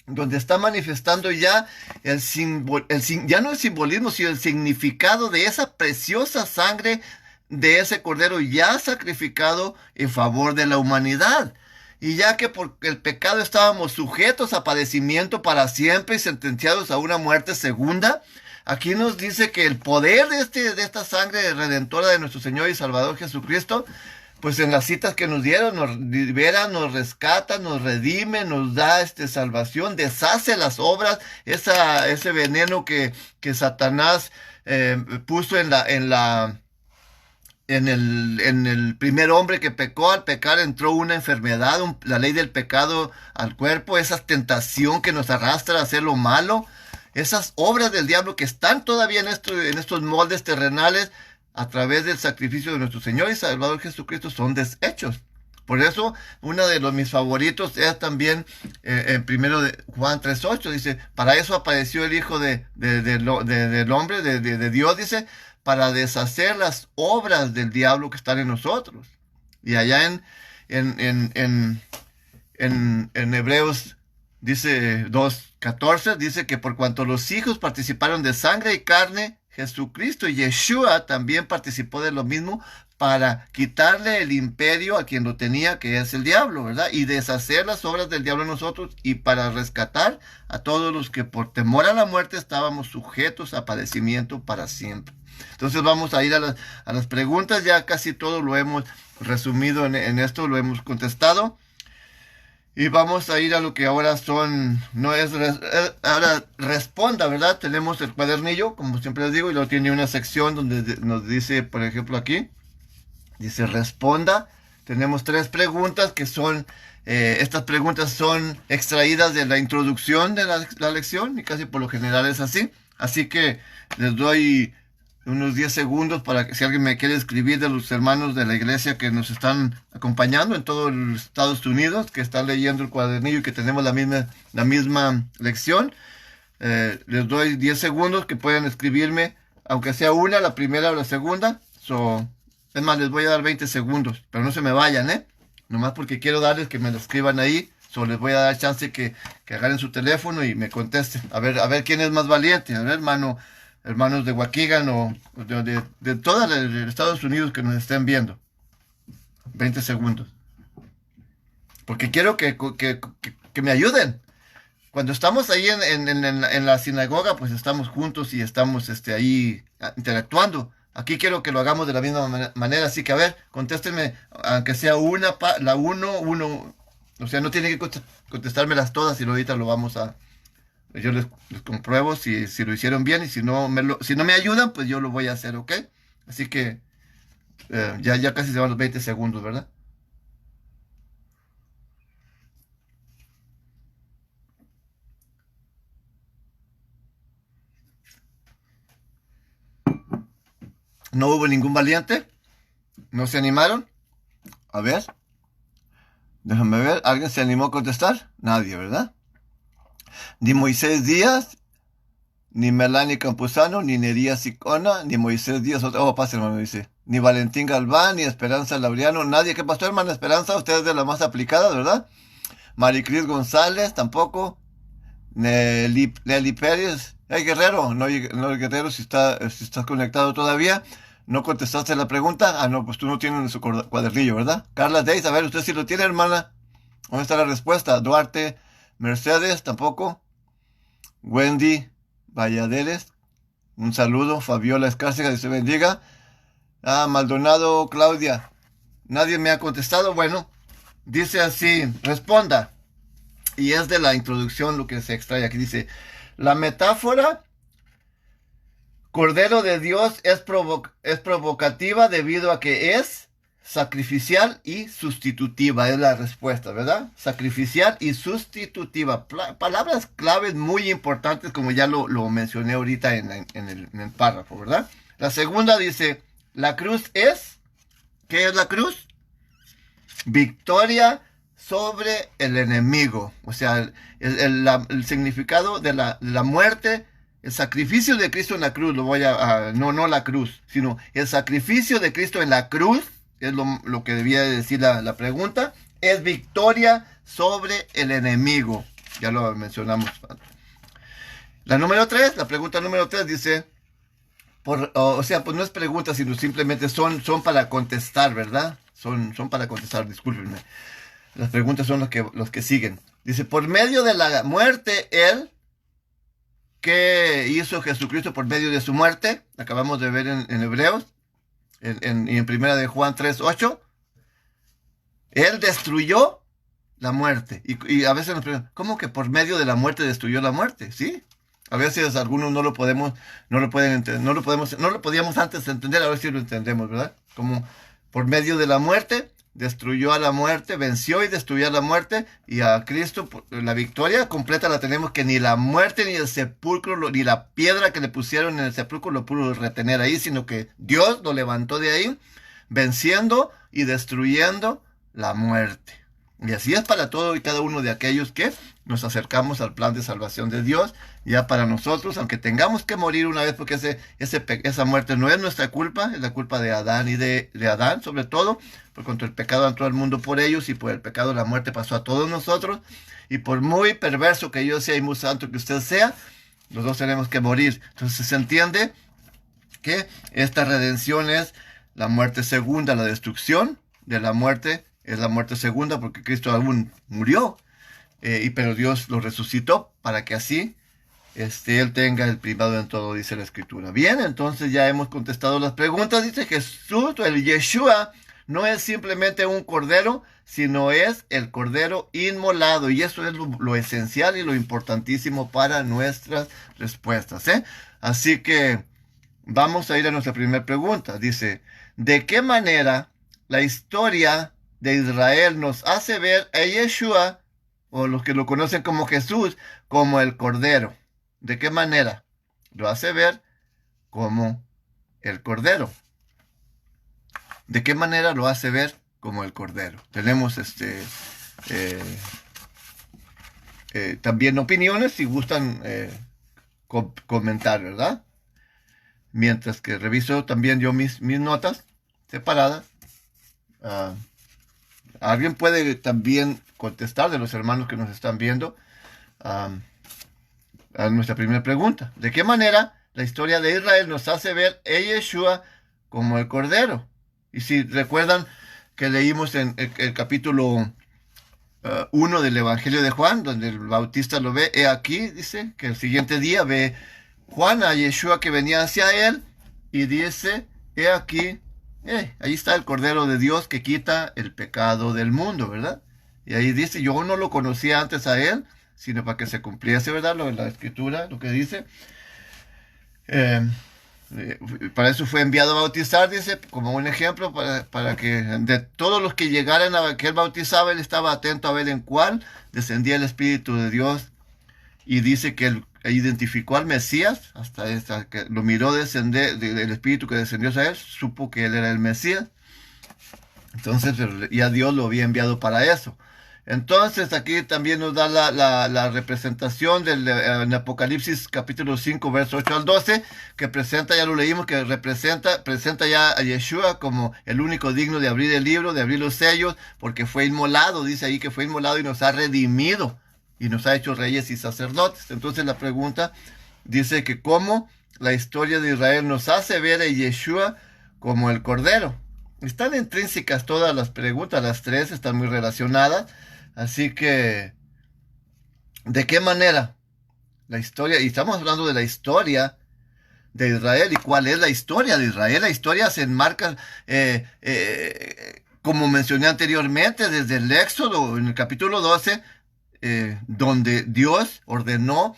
donde está manifestando ya ya no el simbolismo, sino el significado de esa preciosa sangre de ese cordero ya sacrificado en favor de la humanidad. Y ya que por el pecado estábamos sujetos a padecimiento para siempre y sentenciados a una muerte segunda, aquí nos dice que el poder de esta sangre redentora de nuestro Señor y Salvador Jesucristo, pues en las citas que nos dieron, nos libera, nos rescata, nos redime, nos da salvación, deshace las obras, ese veneno que Satanás puso en el primer hombre que pecó. Al pecar entró una enfermedad, la ley del pecado al cuerpo, esa tentación que nos arrastra a hacer lo malo, esas obras del diablo que están todavía en estos moldes terrenales, a través del sacrificio de nuestro Señor y Salvador Jesucristo, son deshechos. Por eso, uno de mis favoritos es también en primero de Juan 3:8, dice, para eso apareció el Hijo del Hombre, de Dios, dice, para deshacer las obras del diablo que están en nosotros. Y allá en Hebreos dice 2:14, dice que por cuanto los hijos participaron de sangre y carne, Jesucristo, Yeshua, también participó de lo mismo para quitarle el imperio a quien lo tenía, que es el diablo, ¿verdad? Y deshacer las obras del diablo en nosotros y para rescatar a todos los que por temor a la muerte estábamos sujetos a padecimiento para siempre. Entonces vamos a ir a las preguntas, ya casi todo lo hemos resumido en esto, lo hemos contestado. Y vamos a ir a lo que ahora son, no es, ahora responda, ¿verdad? Tenemos el cuadernillo, como siempre les digo, y luego tiene una sección donde nos dice, por ejemplo aquí, dice responda. Tenemos 3 preguntas que son, estas preguntas son extraídas de la introducción de la lección y casi por lo general es así. Así que les doy unos 10 segundos para que si alguien me quiere escribir de los hermanos de la iglesia que nos están acompañando en todos los Estados Unidos, que están leyendo el cuadernillo y que tenemos la misma lección. Les doy 10 segundos que pueden escribirme, aunque sea una, la primera o la segunda. Es más, les voy a dar 20 segundos, pero no se me vayan, nomás porque quiero darles que me lo escriban ahí. Les voy a dar chance que agarren su teléfono y me contesten. A ver quién es más valiente. A ver, hermanos de Waukegan o de todos los Estados Unidos que nos estén viendo. 20 segundos. Porque quiero que me ayuden. Cuando estamos ahí en la sinagoga, pues estamos juntos y estamos ahí interactuando. Aquí quiero que lo hagamos de la misma manera. Así que, a ver, contéstenme, aunque sea la uno. O sea, no tienen que contestármelas todas y ahorita lo vamos a... Yo les compruebo si lo hicieron bien y si no me ayudan, pues yo lo voy a hacer, ¿ok? Así que ya casi se van los 20 segundos, ¿verdad? ¿No hubo ningún valiente? ¿No se animaron? A ver. Déjame ver. ¿Alguien se animó a contestar? Nadie, ¿verdad? Ni Moisés Díaz, ni Melanie Campuzano, ni Nería Sicona, ni Moisés Díaz. Pase, hermano, dice. Ni Valentín Galván, ni Esperanza Laureano. Nadie. ¿Qué pasó, hermana Esperanza? Usted es de las más aplicadas, ¿verdad? Maricris González, tampoco. Nelly Pérez. Hey, Guerrero. No, Guerrero, si estás conectado todavía. ¿No contestaste la pregunta? Ah, no, pues tú no tienes en su cuadernillo, ¿verdad? Carla Deis, a ver, usted sí lo tiene, hermana. ¿Dónde está la respuesta? Duarte Mercedes, tampoco. Wendy Valladares, un saludo. Fabiola Escárcega, Dios te bendiga. Maldonado Claudia, nadie me ha contestado. Bueno, dice así, responda. Y es de la introducción lo que se extrae aquí. Dice, la metáfora Cordero de Dios es provocativa debido a que es sacrificial y sustitutiva, es la respuesta, ¿verdad? Sacrificial y sustitutiva. Palabras claves muy importantes, como ya lo mencioné ahorita en el párrafo, ¿verdad? La segunda dice, la cruz es, ¿qué es la cruz? Victoria sobre el enemigo. O sea, el significado de la muerte, el sacrificio de Cristo en la cruz, no la cruz, sino el sacrificio de Cristo en la cruz, es lo que debía decir la pregunta, es victoria sobre el enemigo. Ya lo mencionamos. La pregunta número 3 dice, pues no es pregunta, sino simplemente son para contestar, ¿verdad? Son para contestar, discúlpenme. Las preguntas son los que siguen. Dice, por medio de la muerte, ¿qué hizo Jesucristo por medio de su muerte? Acabamos de ver en Hebreos. Y en primera de Juan 3:8, Él destruyó la muerte. Y a veces nos preguntan, ¿cómo que por medio de la muerte destruyó la muerte? ¿Sí? A veces algunos no lo podíamos antes entender, a ver si lo entendemos, ¿verdad? Como por medio de la muerte, destruyó a la muerte, venció y destruyó a la muerte, y a Cristo la victoria completa la tenemos, que ni la muerte, ni el sepulcro, ni la piedra que le pusieron en el sepulcro lo pudo retener ahí, sino que Dios lo levantó de ahí, venciendo y destruyendo la muerte. Y así es para todo y cada uno de aquellos que nos acercamos al plan de salvación de Dios. Ya para nosotros, aunque tengamos que morir una vez, porque esa muerte no es nuestra culpa, es la culpa de Adán y de Adán, sobre todo, por contra el pecado entró al mundo por ellos, y por el pecado la muerte pasó a todos nosotros. Y por muy perverso que yo sea y muy santo que usted sea, los dos tenemos que morir. Entonces se entiende que esta redención es la muerte segunda, la destrucción de la muerte es la muerte segunda, porque Cristo aún murió, pero Dios lo resucitó para que así Él tenga el primado en todo, dice la Escritura. Bien, entonces ya hemos contestado las preguntas. Dice Jesús, el Yeshua, no es simplemente un cordero, sino es el cordero inmolado. Y eso es lo esencial y lo importantísimo para nuestras respuestas. Así que vamos a ir a nuestra primera pregunta. Dice, ¿de qué manera la historia de Israel nos hace ver a Yeshua, o los que lo conocen como Jesús, como el cordero? ¿De qué manera? Lo hace ver como el cordero. ¿De qué manera lo hace ver como el cordero? Tenemos también opiniones, si gustan comentar, ¿verdad? Mientras que reviso también yo mis notas separadas. Alguien puede también contestar de los hermanos que nos están viendo a nuestra primera pregunta. ¿De qué manera la historia de Israel nos hace ver a Yeshua como el cordero? Y si recuerdan que leímos en el capítulo 1 del Evangelio de Juan, donde el Bautista lo ve, he aquí, dice, que el siguiente día ve Juan a Yeshua que venía hacia él y dice, he aquí, ahí está el Cordero de Dios que quita el pecado del mundo, ¿verdad? Y ahí dice, yo no lo conocía antes a él, sino para que se cumpliese, ¿verdad? Lo de la Escritura, lo que dice. Para eso fue enviado a bautizar, dice, como un ejemplo, para que de todos los que llegaran a que él bautizaba, él estaba atento a ver en cuál descendía el Espíritu de Dios. Y dice que él identificó al Mesías, hasta que lo miró descender, del Espíritu que descendió a él, supo que él era el Mesías. Entonces ya Dios lo había enviado para eso. Entonces aquí también nos da la representación en Apocalipsis capítulo 5, verso 8 al 12, que presenta, ya lo leímos, que presenta ya a Yeshua como el único digno de abrir el libro, de abrir los sellos, porque fue inmolado, dice ahí que fue inmolado y nos ha redimido y nos ha hecho reyes y sacerdotes. Entonces la pregunta dice que cómo la historia de Israel nos hace ver a Yeshua como el Cordero. Están intrínsecas todas las preguntas, las tres están muy relacionadas. Así que, ¿de qué manera la historia? Y estamos hablando de la historia de Israel. ¿Y cuál es la historia de Israel? La historia se enmarca, como mencioné anteriormente, desde el Éxodo, en el capítulo 12, donde Dios ordenó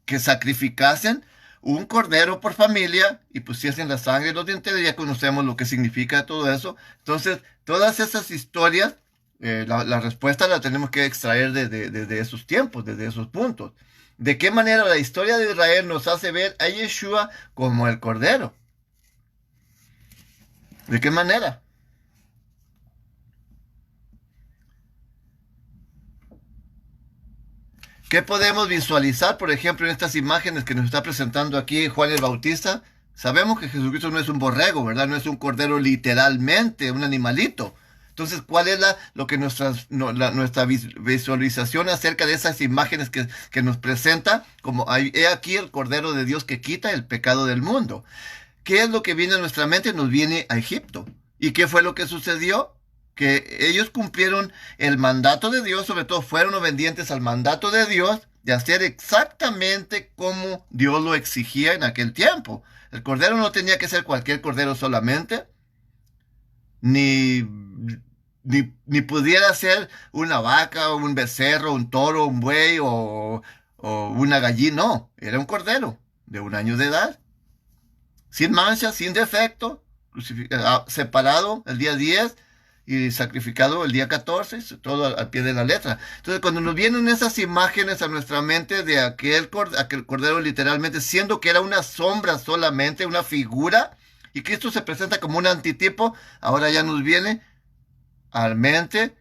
que sacrificasen un cordero por familia y pusiesen la sangre en los dientes. Ya conocemos lo que significa todo eso. Entonces, todas esas historias, la respuesta la tenemos que extraer de esos tiempos, desde esos puntos. ¿De qué manera la historia de Israel nos hace ver a Yeshua como el Cordero? ¿De qué manera? ¿Qué podemos visualizar, por ejemplo, en estas imágenes que nos está presentando aquí Juan el Bautista? Sabemos que Jesucristo no es un borrego, ¿verdad? No es un cordero literalmente, un animalito. Entonces, ¿cuál es nuestra visualización acerca de esas imágenes que nos presenta? Como he aquí el Cordero de Dios que quita el pecado del mundo. ¿Qué es lo que viene a nuestra mente? Nos viene a Egipto. ¿Y qué fue lo que sucedió? Que ellos cumplieron el mandato de Dios, sobre todo fueron obedientes al mandato de Dios de hacer exactamente como Dios lo exigía en aquel tiempo. El cordero no tenía que ser cualquier cordero solamente, ni pudiera ser una vaca, un becerro, un toro, un buey o una gallina. No, era un cordero de 1 año de edad, sin mancha, sin defecto, separado el día 10 y sacrificado el día 14, todo al pie de la letra. Entonces, cuando nos vienen esas imágenes a nuestra mente de aquel cordero literalmente, siendo que era una sombra solamente, una figura, y Cristo se presenta como un antitipo, ahora ya nos viene a la mente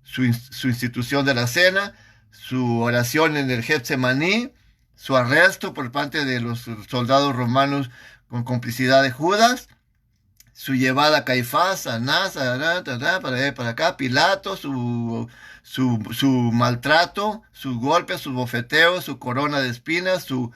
su institución de la cena, su oración en el Getsemaní, su arresto por parte de los soldados romanos con complicidad de Judas, su llevada a Caifás, a Anás, para allá, para acá, Pilato, su maltrato, su golpe, su bofeteo, su corona de espinas, su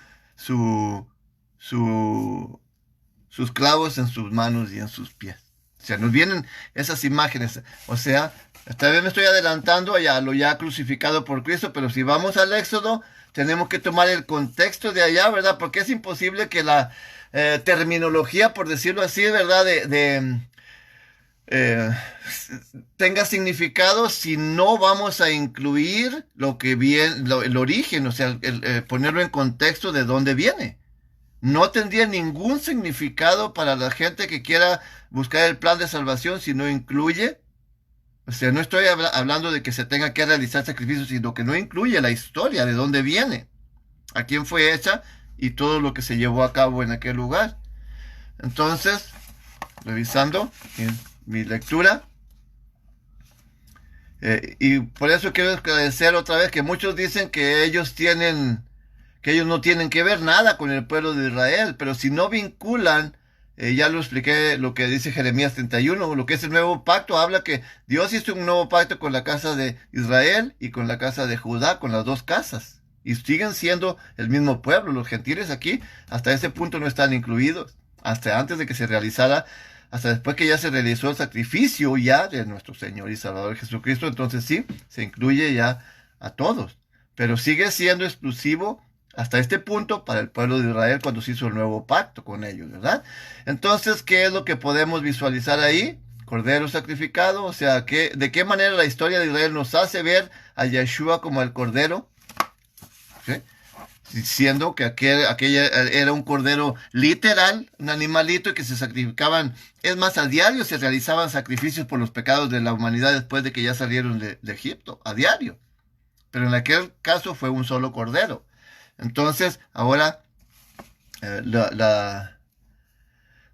sus clavos en sus manos y en sus pies. O sea, nos vienen esas imágenes. O sea, esta vez me estoy adelantando a lo ya crucificado por Cristo, pero si vamos al Éxodo, tenemos que tomar el contexto de allá, ¿verdad? Porque es imposible que la terminología, por decirlo así, ¿verdad? Eh, tenga significado si no vamos a incluir lo que viene, el origen, o sea, ponerlo en contexto de dónde viene. No tendría ningún significado para la gente que quiera buscar el plan de salvación si no incluye, o sea, no estoy hablando de que se tenga que realizar sacrificios, sino que no incluye la historia de dónde viene, a quién fue hecha y todo lo que se llevó a cabo en aquel lugar. Entonces, revisando mi lectura, y por eso quiero esclarecer otra vez que muchos dicen que ellos no tienen que ver nada con el pueblo de Israel, pero si no vinculan, ya lo expliqué lo que dice Jeremías 31, lo que es el nuevo pacto, habla que Dios hizo un nuevo pacto con la casa de Israel y con la casa de Judá, con las dos casas, y siguen siendo el mismo pueblo. Los gentiles aquí hasta ese punto no están incluidos, hasta antes de que se realizara, hasta después que ya se realizó el sacrificio ya de nuestro Señor y Salvador Jesucristo, entonces sí, se incluye ya a todos, pero sigue siendo exclusivo hasta este punto para el pueblo de Israel cuando se hizo el nuevo pacto con ellos, ¿verdad? Entonces, ¿qué es lo que podemos visualizar ahí? Cordero sacrificado, o sea, ¿de qué manera la historia de Israel nos hace ver a Yeshua como el cordero? ¿Sí? Diciendo que aquella era un cordero literal, un animalito que se sacrificaban. Es más, a diario se realizaban sacrificios por los pecados de la humanidad después de que ya salieron de Egipto, a diario. Pero en aquel caso fue un solo cordero. Entonces, ahora,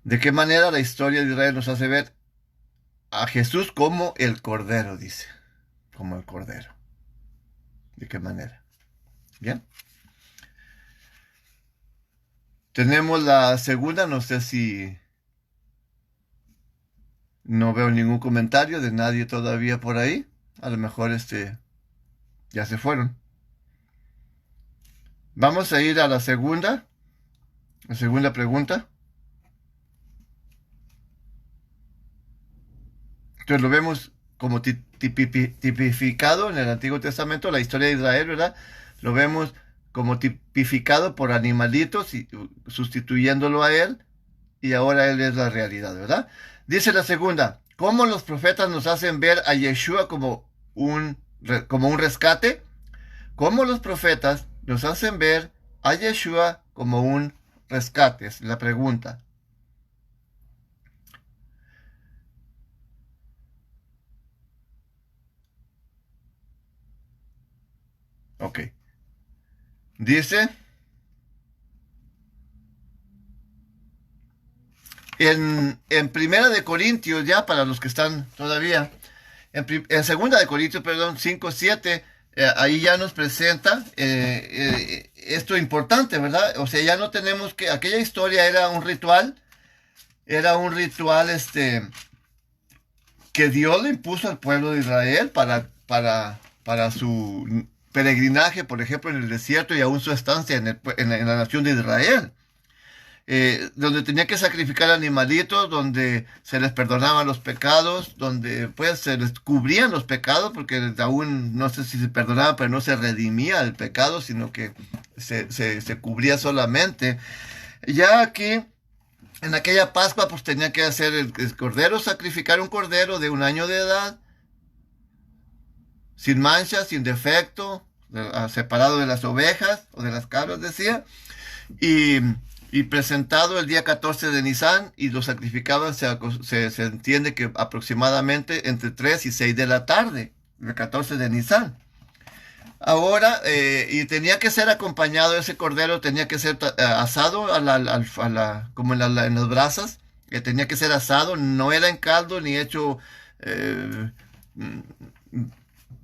¿de qué manera la historia de Israel nos hace ver a Jesús como el Cordero, dice? Como el Cordero. ¿De qué manera? Bien. Tenemos la segunda, no sé si... No veo ningún comentario de nadie todavía por ahí. A lo mejor ya se fueron. Vamos a ir a la segunda pregunta. Entonces lo vemos como tipificado en el Antiguo Testamento, la historia de Israel, ¿verdad? Lo vemos como tipificado por animalitos y sustituyéndolo a él, y ahora él es la realidad, ¿verdad? Dice la segunda, ¿cómo los profetas nos hacen ver a Yeshua como un rescate? ¿Cómo los profetas nos hacen ver a Yeshua como un rescate? Es la pregunta. Ok. Dice, en Primera de Corintios, ya para los que están todavía, en Segunda de Corintios, perdón, 5:7, ahí ya nos presenta esto importante, ¿verdad? O sea, ya no tenemos aquella historia era un ritual que Dios le impuso al pueblo de Israel para su peregrinaje, por ejemplo, en el desierto y aún su estancia en la nación de Israel. Donde tenía que sacrificar animalitos, donde se les perdonaban los pecados, donde pues se les cubrían los pecados, porque aún no sé si se perdonaba, pero no se redimía el pecado, sino que se cubría solamente. Ya aquí, en aquella Pascua, pues tenía que hacer el cordero, sacrificar un cordero de 1 año de edad, sin mancha, sin defecto, separado de las ovejas o de las cabras, decía, y presentado el día 14 de Nisan, y lo sacrificaban, se entiende que aproximadamente entre 3 y 6 de la tarde, el 14 de Nisan. Ahora, y tenía que ser acompañado, ese cordero tenía que ser asado como en las brasas, tenía que ser asado, no era en caldo ni hecho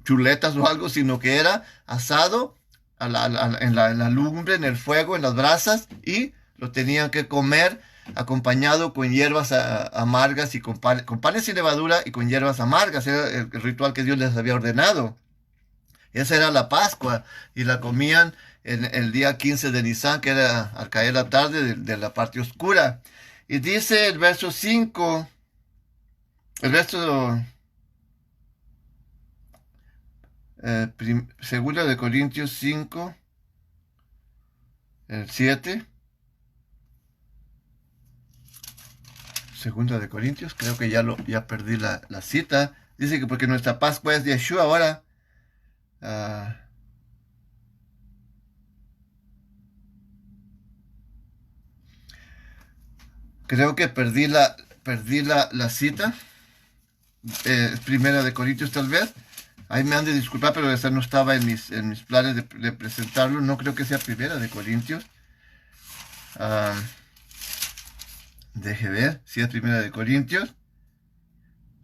chuletas o algo, sino que era asado en la lumbre, en el fuego, en las brasas, y lo tenían que comer acompañado con hierbas amargas y con panes sin levadura y con hierbas amargas. Era el ritual que Dios les había ordenado. Esa era la Pascua, y la comían en el día 15 de Nisan, que era al caer la tarde de la parte oscura. Y dice el verso 5, el verso segunda de Corintios 5, el 7. Segunda de Corintios, creo que ya perdí la cita. Dice que porque nuestra Pascua es de Yeshua ahora. Creo que perdí la cita. Primera de Corintios tal vez. Ahí me han de disculpar, pero esa no estaba en mis planes de presentarlo. No creo que sea Primera de Corintios. Deje ver si es Primera de Corintios.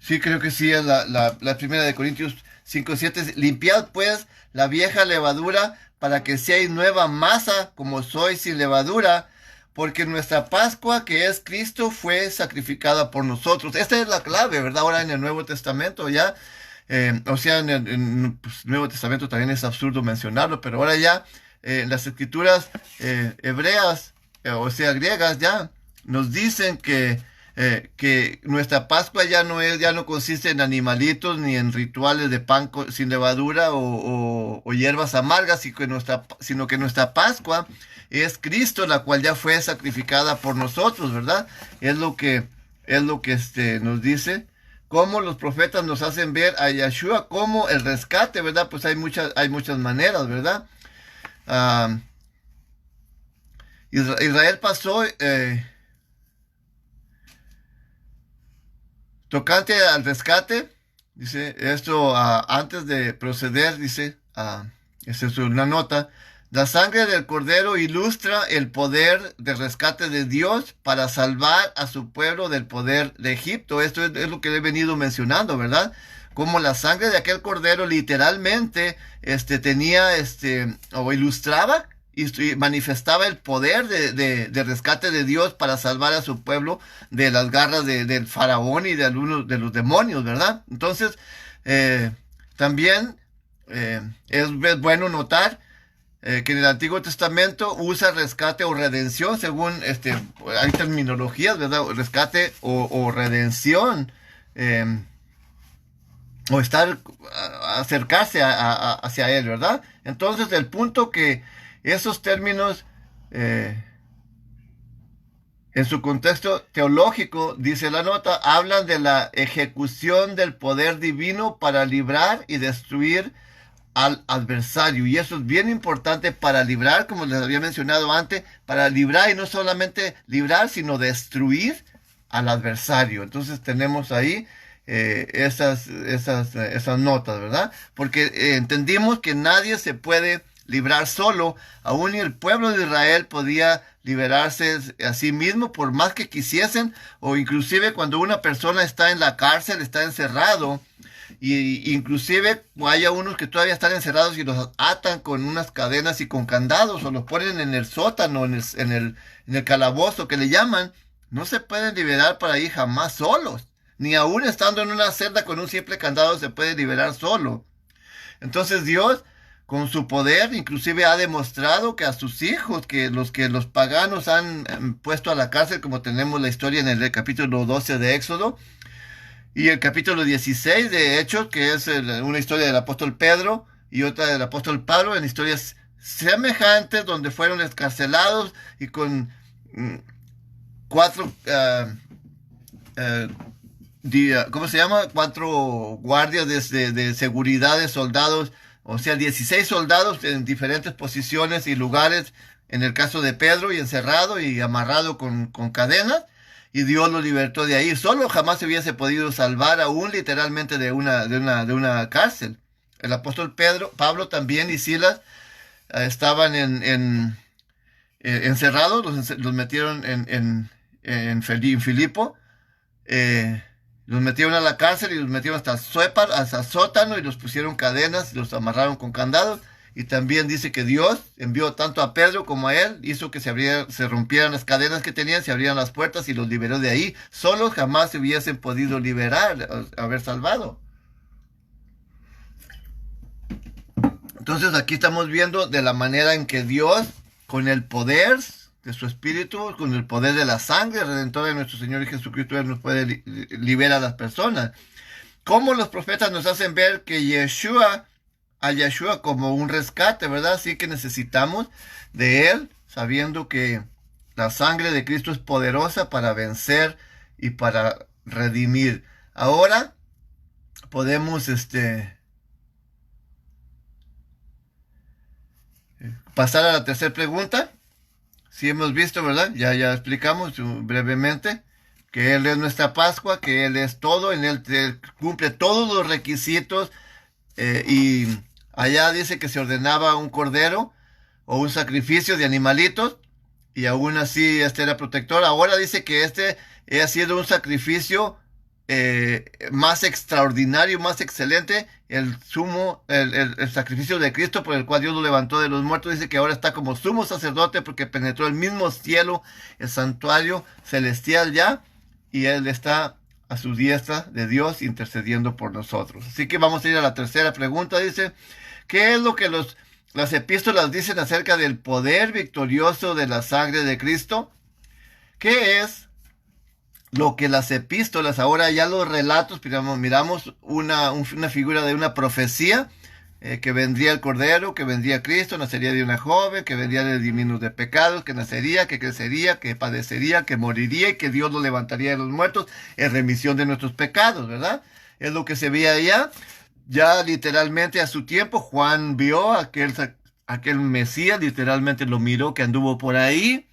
Sí, creo que sí es la Primera de Corintios 5:7. Limpiad pues la vieja levadura para que seáis nueva masa, como sois sin levadura, porque nuestra Pascua, que es Cristo, fue sacrificada por nosotros. Esta es la clave, ¿verdad? Ahora en el Nuevo Testamento ya, o sea, en el pues, Nuevo Testamento también es absurdo mencionarlo, pero ahora ya en las escrituras hebreas, o sea, griegas, ya nos dicen que nuestra Pascua ya no consiste en animalitos ni en rituales de pan sin levadura o hierbas amargas, sino que nuestra Pascua es Cristo, la cual ya fue sacrificada por nosotros, ¿verdad? Es lo que nos dice. Cómo los profetas nos hacen ver a Yeshua como el rescate, ¿verdad? Pues hay muchas maneras, ¿verdad? Israel pasó tocante al rescate, dice esto antes de proceder, dice, esa es una nota. La sangre del cordero ilustra el poder de rescate de Dios para salvar a su pueblo del poder de Egipto. Esto es lo que he venido mencionando, ¿verdad? Como la sangre de aquel cordero literalmente tenía o ilustraba y manifestaba el poder de rescate de Dios para salvar a su pueblo de las garras del faraón y de algunos de los demonios, ¿verdad? Entonces, también es bueno notar que en el Antiguo Testamento usa rescate o redención, según hay terminologías, ¿verdad? Rescate o redención, o acercarse hacia él, ¿verdad? Entonces, el punto que esos términos, en su contexto teológico, dice la nota, hablan de la ejecución del poder divino para librar y destruir al adversario. Y eso es bien importante para librar, como les había mencionado antes, para librar y no solamente librar, sino destruir al adversario. Entonces tenemos ahí esas notas, ¿verdad? Porque entendimos que nadie se puede librar solo. Aún ni el pueblo de Israel podía liberarse a sí mismo por más que quisiesen, o inclusive cuando una persona está en la cárcel, está encerrado, y inclusive haya unos que todavía están encerrados y los atan con unas cadenas y con candados, o los ponen en el sótano, en el calabozo que le llaman, no se pueden liberar para ir jamás solos. Ni aún estando en una celda con un simple candado se puede liberar solo. Entonces Dios, con su poder, inclusive ha demostrado que a sus hijos, que los paganos han puesto a la cárcel, como tenemos la historia en el capítulo 12 de Éxodo, y el capítulo 16 de Hechos, que es una historia del apóstol Pedro y otra del apóstol Pablo, en historias semejantes, donde fueron escarcelados y con cuatro, ¿cómo se llama? 4 guardias de seguridad de soldados, o sea, 16 soldados en diferentes posiciones y lugares, en el caso de Pedro, y encerrado y amarrado con cadenas. Y Dios lo libertó de ahí. Solo jamás se hubiese podido salvar aún literalmente de una cárcel. El apóstol Pablo también y Silas estaban encerrados, los metieron en Filipo, los metieron a la cárcel y los metieron hasta el sótano y los pusieron cadenas y los amarraron con candados. Y también dice que Dios envió tanto a Pedro como a él, hizo que se rompieran las cadenas que tenían, se abrieran las puertas y los liberó de ahí. Solos jamás se hubiesen podido liberar, haber salvado. Entonces aquí estamos viendo de la manera en que Dios, con el poder de su Espíritu, con el poder de la sangre redentora de nuestro Señor y Jesucristo, Él nos puede liberar a las personas. ¿Cómo los profetas nos hacen ver que a Yeshua como un rescate, ¿verdad? Así que necesitamos de Él, sabiendo que la sangre de Cristo es poderosa para vencer y para redimir. Ahora podemos pasar a la tercera pregunta. Si hemos visto, ¿verdad? Ya explicamos brevemente que Él es nuestra Pascua, que Él es todo, en Él cumple todos los requisitos, y allá dice que se ordenaba un cordero o un sacrificio de animalitos, y aún así era protector. Ahora dice que ha sido un sacrificio más extraordinario, más excelente, el sacrificio de Cristo por el cual Dios lo levantó de los muertos. Dice que ahora está como sumo sacerdote porque penetró el mismo cielo, el santuario celestial ya, y Él está a su diestra de Dios intercediendo por nosotros. Así que vamos a ir a la tercera pregunta. Dice, ¿qué es lo que las epístolas dicen acerca del poder victorioso de la sangre de Cristo? ¿Qué es lo que las epístolas, ahora ya los relatos, miramos una figura de una profecía, que vendría el Cordero, que vendría Cristo, nacería de una joven, que vendría de diminutos de pecados, que nacería, que crecería, que padecería, que moriría y que Dios lo levantaría de los muertos en remisión de nuestros pecados, ¿verdad? Es lo que se veía allá. Ya literalmente a su tiempo Juan vio aquel Mesías, literalmente lo miró, que anduvo por ahí,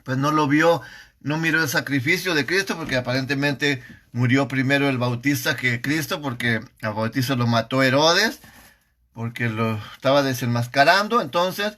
pues no lo vio. No miró el sacrificio de Cristo porque aparentemente murió primero el Bautista que Cristo, porque al Bautista lo mató Herodes, porque lo estaba desenmascarando. Entonces,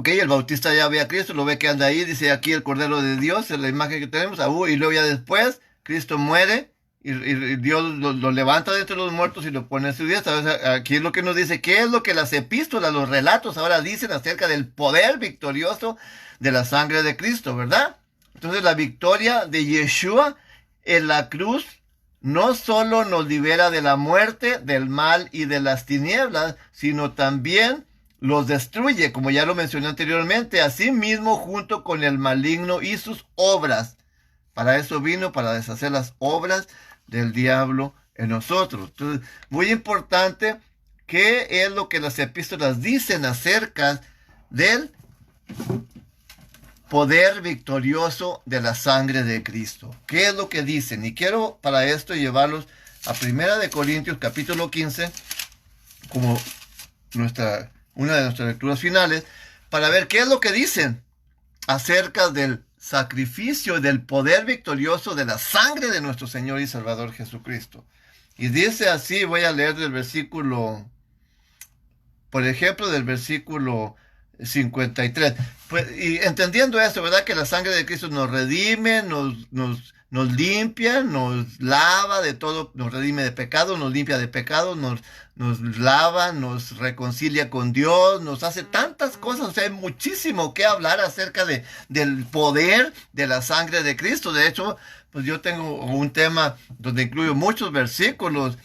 el Bautista ya ve a Cristo, lo ve que anda ahí, dice aquí el Cordero de Dios, es la imagen que tenemos, y luego ya después Cristo muere y Dios lo levanta de entre los muertos y lo pone en su diestra. Aquí es lo que nos dice, ¿qué es lo que las epístolas, los relatos ahora dicen acerca del poder victorioso de la sangre de Cristo, ¿verdad? Entonces la victoria de Yeshua en la cruz no solo nos libera de la muerte, del mal y de las tinieblas, sino también los destruye, como ya lo mencioné anteriormente, así mismo junto con el maligno y sus obras. Para eso vino, para deshacer las obras del diablo en nosotros. Entonces, muy importante, ¿qué es lo que las epístolas dicen acerca del poder victorioso de la sangre de Cristo? ¿Qué es lo que dicen? Y quiero para esto llevarlos a 1 Corintios capítulo 15 como una de nuestras lecturas finales, para ver qué es lo que dicen acerca del sacrificio, del poder victorioso de la sangre de nuestro Señor y Salvador Jesucristo. Y dice así, voy a leer del versículo, por ejemplo, del versículo 53. Pues, y entendiendo esto, ¿verdad? Que la sangre de Cristo nos redime, nos limpia, nos lava de todo, nos redime de pecado, nos limpia de pecado, nos lava, nos reconcilia con Dios, nos hace tantas cosas. O sea, hay muchísimo que hablar acerca del poder de la sangre de Cristo. De hecho, pues yo tengo un tema donde incluyo muchos versículos,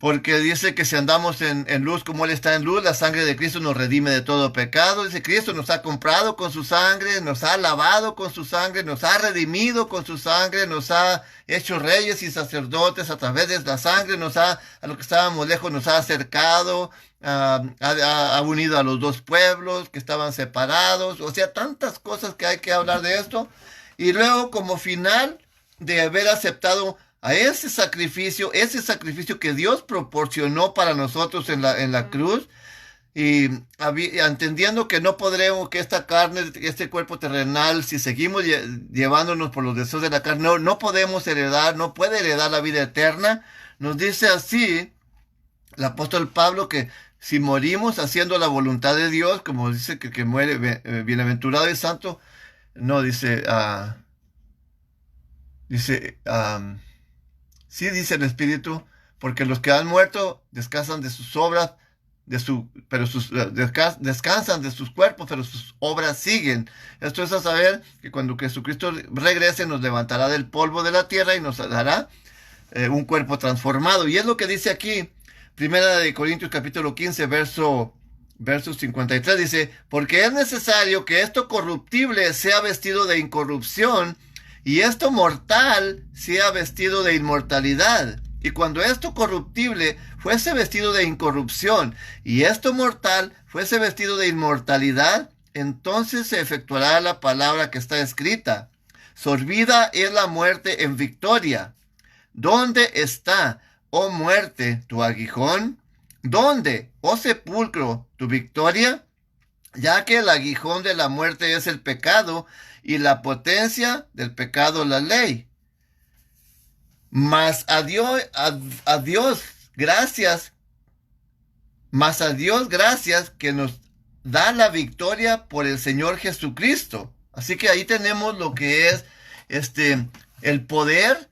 porque dice que si andamos en luz como Él está en luz, la sangre de Cristo nos redime de todo pecado. Dice, Cristo nos ha comprado con su sangre, nos ha lavado con su sangre, nos ha redimido con su sangre, nos ha hecho reyes y sacerdotes a través de la sangre, a lo que estábamos lejos, nos ha acercado, ha unido a los dos pueblos que estaban separados. O sea, tantas cosas que hay que hablar de esto. Y luego, como final de haber aceptado a ese sacrificio que Dios proporcionó para nosotros en la cruz, y entendiendo que no podremos, que esta carne, este cuerpo terrenal, si seguimos llevándonos por los deseos de la carne, no podemos no puede heredar la vida eterna. Nos dice así el apóstol Pablo que si morimos haciendo la voluntad de Dios, como dice que muere bienaventurado y santo, no dice, sí dice el Espíritu, porque los que han muerto descansan de sus obras, descansan de sus cuerpos, pero sus obras siguen. Esto es a saber que cuando Jesucristo regrese nos levantará del polvo de la tierra y nos dará un cuerpo transformado. Y es lo que dice aquí, 1 Corintios capítulo 15, verso verso 53, dice, porque es necesario que esto corruptible sea vestido de incorrupción y esto mortal sea vestido de inmortalidad. Y cuando esto corruptible fuese vestido de incorrupción y esto mortal fuese vestido de inmortalidad, entonces se efectuará la palabra que está escrita. Sorbida es la muerte en victoria. ¿Dónde está, oh muerte, tu aguijón? ¿Dónde, oh sepulcro, tu victoria? Ya que el aguijón de la muerte es el pecado y la potencia del pecado la ley. Mas a Dios gracias, mas a Dios gracias que nos da la victoria por el Señor Jesucristo. Así que ahí tenemos lo que es el poder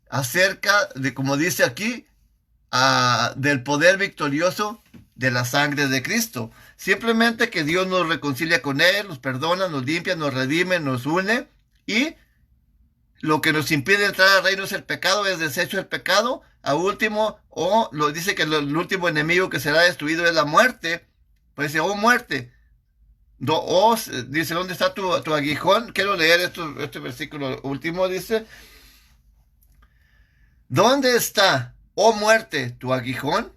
acerca de, como dice aquí, del poder victorioso de la sangre de Cristo. Simplemente que Dios nos reconcilia con Él, nos perdona, nos limpia, nos redime, nos une, y lo que nos impide entrar al reino es el pecado, es deshecho el pecado. A último, lo dice que el último enemigo que será destruido es la muerte. Pues dice, oh muerte, dice, ¿dónde está tu aguijón? Quiero leer este versículo último, dice, ¿dónde está, oh muerte, tu aguijón?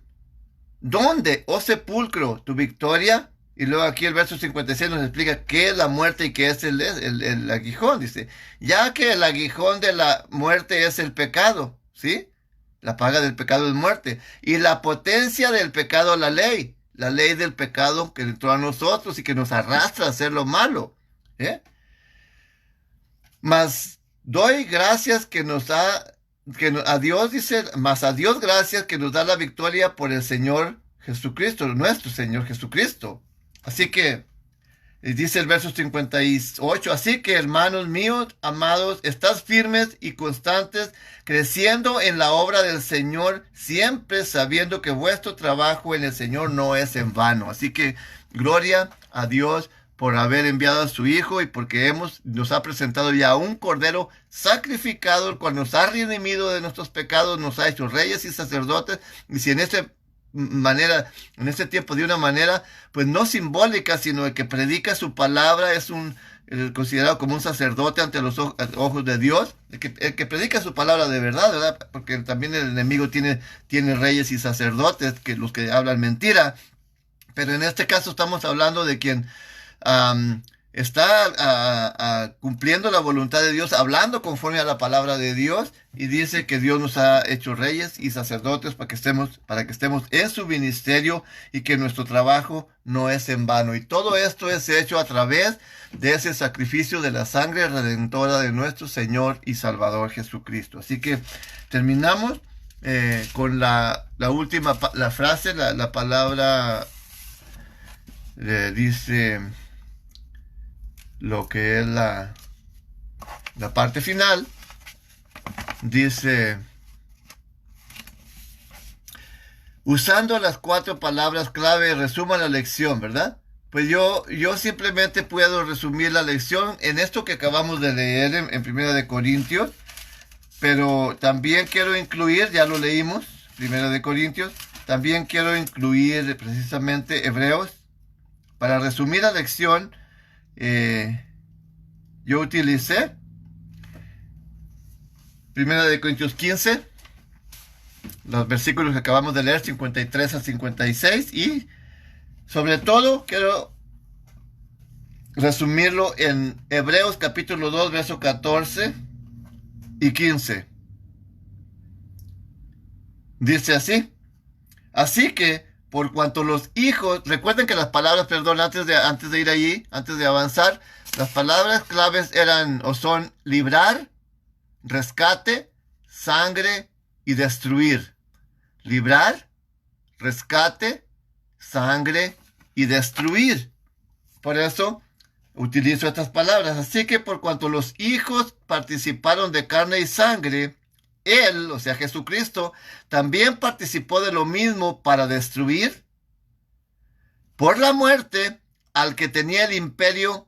¿Dónde, oh sepulcro, tu victoria? Y luego aquí el verso 56 nos explica qué es la muerte y qué es el aguijón. Dice, ya que el aguijón de la muerte es el pecado, ¿sí? La paga del pecado es muerte. Y la potencia del pecado, la ley del pecado que entró a nosotros y que nos arrastra a hacer lo malo. Mas doy gracias a Dios, dice, mas a Dios gracias que nos da la victoria por el Señor Jesucristo, nuestro Señor Jesucristo. Así que, dice el verso 58, así que hermanos míos, amados, estad firmes y constantes, creciendo en la obra del Señor, siempre sabiendo que vuestro trabajo en el Señor no es en vano. Así que, gloria a Dios por haber enviado a su Hijo y porque nos ha presentado ya un Cordero sacrificado, el cual nos ha redimido de nuestros pecados, nos ha hecho reyes y sacerdotes. Y si en este tiempo de una manera, pues no simbólica, sino el que predica su palabra es considerado como un sacerdote ante los ojos de Dios, el que predica su palabra de verdad, ¿verdad? Porque también el enemigo tiene reyes y sacerdotes, los que hablan mentira, pero en este caso estamos hablando de quien está cumpliendo la voluntad de Dios, hablando conforme a la palabra de Dios, y dice que Dios nos ha hecho reyes y sacerdotes para que estemos en su ministerio y que nuestro trabajo no es en vano. Y todo esto es hecho a través de ese sacrificio de la sangre redentora de nuestro Señor y Salvador Jesucristo. Así que terminamos con la última frase, la palabra dice lo que es la parte final. Dice, usando las 4 palabras clave, resuma la lección, ¿verdad? Pues yo simplemente puedo resumir la lección en esto que acabamos de leer en 1 de Corintios, pero también quiero incluir, ya lo leímos, 1 de Corintios, también quiero incluir precisamente Hebreos. Para resumir la lección, yo utilicé 1 de Corintios 15, los versículos que acabamos de leer, 53 a 56, y sobre todo quiero resumirlo en Hebreos capítulo 2, versos 14 y 15. Dice así, así que por cuanto los hijos, recuerden que las palabras, perdón, antes de ir allí, antes de avanzar, las palabras claves eran o son librar, rescate, sangre y destruir. Librar, rescate, sangre y destruir. Por eso utilizo estas palabras. Así que por cuanto los hijos participaron de carne y sangre, Él, o sea Jesucristo, también participó de lo mismo para destruir por la muerte al que tenía el imperio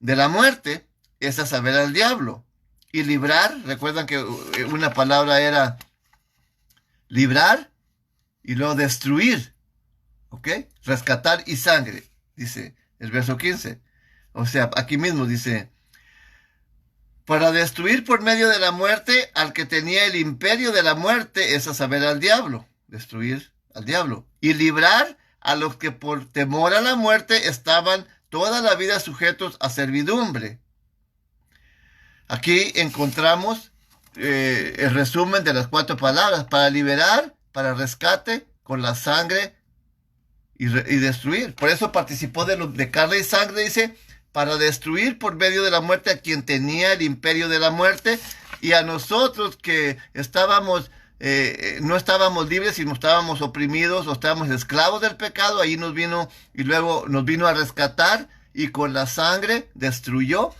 de la muerte, es a saber, al diablo. Y librar, recuerdan que una palabra era librar y luego destruir. ¿Ok? Rescatar y sangre, dice el verso 15. O sea, aquí mismo dice, para destruir por medio de la muerte al que tenía el imperio de la muerte, es a saber, al diablo, destruir al diablo, y librar a los que por temor a la muerte estaban toda la vida sujetos a servidumbre. Aquí encontramos el resumen de las 4 palabras: para liberar, para rescate, con la sangre y destruir. Por eso participó de carne y sangre, dice, para destruir por medio de la muerte a quien tenía el imperio de la muerte, y a nosotros que estábamos, no estábamos libres, sino estábamos oprimidos o estábamos esclavos del pecado. Ahí nos vino, y luego nos vino a rescatar, y con la sangre destruyó.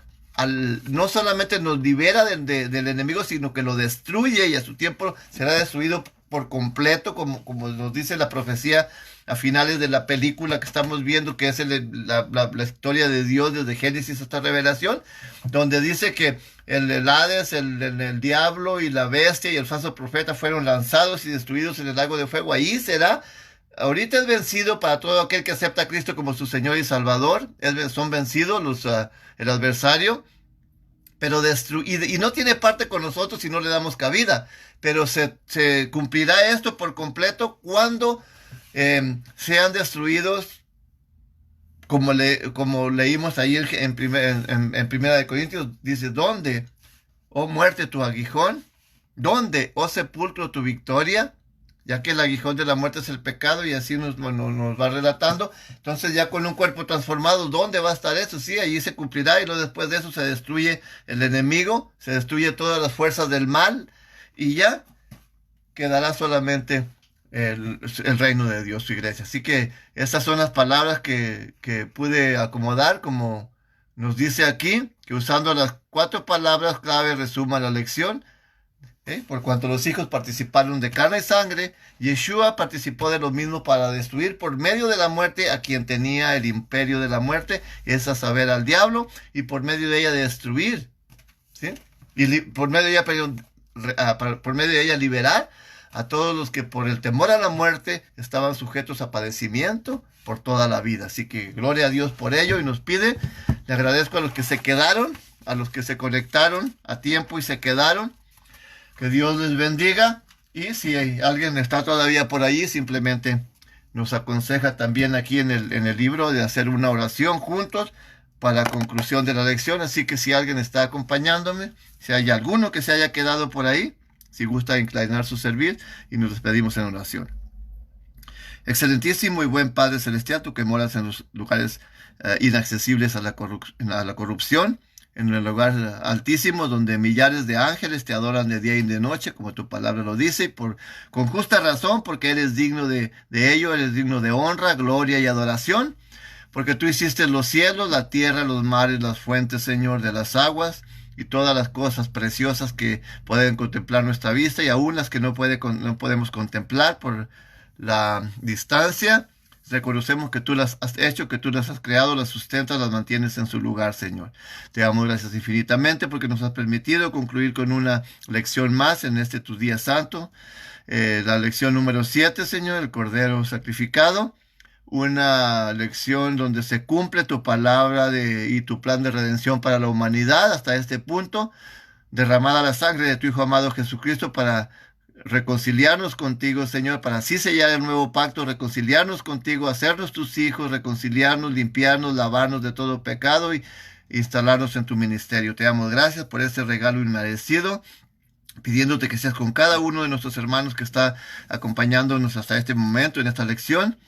No solamente nos libera del enemigo, sino que lo destruye, y a su tiempo será destruido por completo, como nos dice la profecía a finales de la película que estamos viendo, que es la historia de Dios desde Génesis hasta Revelación, donde dice que el Hades, el diablo y la bestia y el falso profeta fueron lanzados y destruidos en el lago de fuego. Ahí será. Ahorita es vencido para todo aquel que acepta a Cristo como su Señor y Salvador. Son vencidos el adversario, pero y no tiene parte con nosotros si no le damos cabida. Pero se cumplirá esto por completo cuando sean destruidos, como leímos ahí en Primera de Corintios. Dice, ¿dónde, oh muerte, tu aguijón? ¿Dónde, oh sepulcro, tu victoria? Ya que el aguijón de la muerte es el pecado, y así nos va relatando. Entonces, ya con un cuerpo transformado, ¿dónde va a estar eso? Sí, allí se cumplirá, y luego después de eso se destruye el enemigo, se destruye todas las fuerzas del mal, y ya quedará solamente el reino de Dios, su iglesia. Así que estas son las palabras que pude acomodar, como nos dice aquí, que usando las 4 palabras clave resuma la lección. Por cuanto los hijos participaron de carne y sangre, Yeshua participó de lo mismo para destruir por medio de la muerte a quien tenía el imperio de la muerte, es a saber, al diablo, y por medio de ella destruir, ¿sí? Y por medio de ella, por medio de ella liberar a todos los que por el temor a la muerte estaban sujetos a padecimiento por toda la vida. Así que gloria a Dios por ello, y nos pide, le agradezco a los que se quedaron, a los que se conectaron a tiempo y se quedaron. Que Dios les bendiga, y si alguien está todavía por ahí, simplemente nos aconseja también aquí en el libro de hacer una oración juntos para la conclusión de la lección. Así que si alguien está acompañándome, si hay alguno que se haya quedado por ahí, si gusta inclinar su servir, y nos despedimos en oración. Excelentísimo y buen Padre Celestial, tú que moras en los lugares inaccesibles a la corrupción, en el lugar altísimo donde millares de ángeles te adoran de día y de noche, como tu palabra lo dice, y con justa razón, porque eres digno de ello, eres digno de honra, gloria y adoración, porque tú hiciste los cielos, la tierra, los mares, las fuentes, Señor, de las aguas, y todas las cosas preciosas que pueden contemplar nuestra vista, y aún las que no podemos contemplar por la distancia. Reconocemos que tú las has hecho, que tú las has creado, las sustentas, las mantienes en su lugar, Señor. Te damos gracias infinitamente porque nos has permitido concluir con una lección más en este tu día santo. La lección número 7, Señor, el Cordero sacrificado. Una lección donde se cumple tu palabra y tu plan de redención para la humanidad hasta este punto. Derramada la sangre de tu Hijo amado Jesucristo para reconciliarnos contigo, Señor, para así sellar el nuevo pacto, reconciliarnos contigo, hacernos tus hijos, reconciliarnos, limpiarnos, lavarnos de todo pecado y instalarnos en tu ministerio. Te damos gracias por este regalo inmerecido, pidiéndote que seas con cada uno de nuestros hermanos que está acompañándonos hasta este momento en esta lección,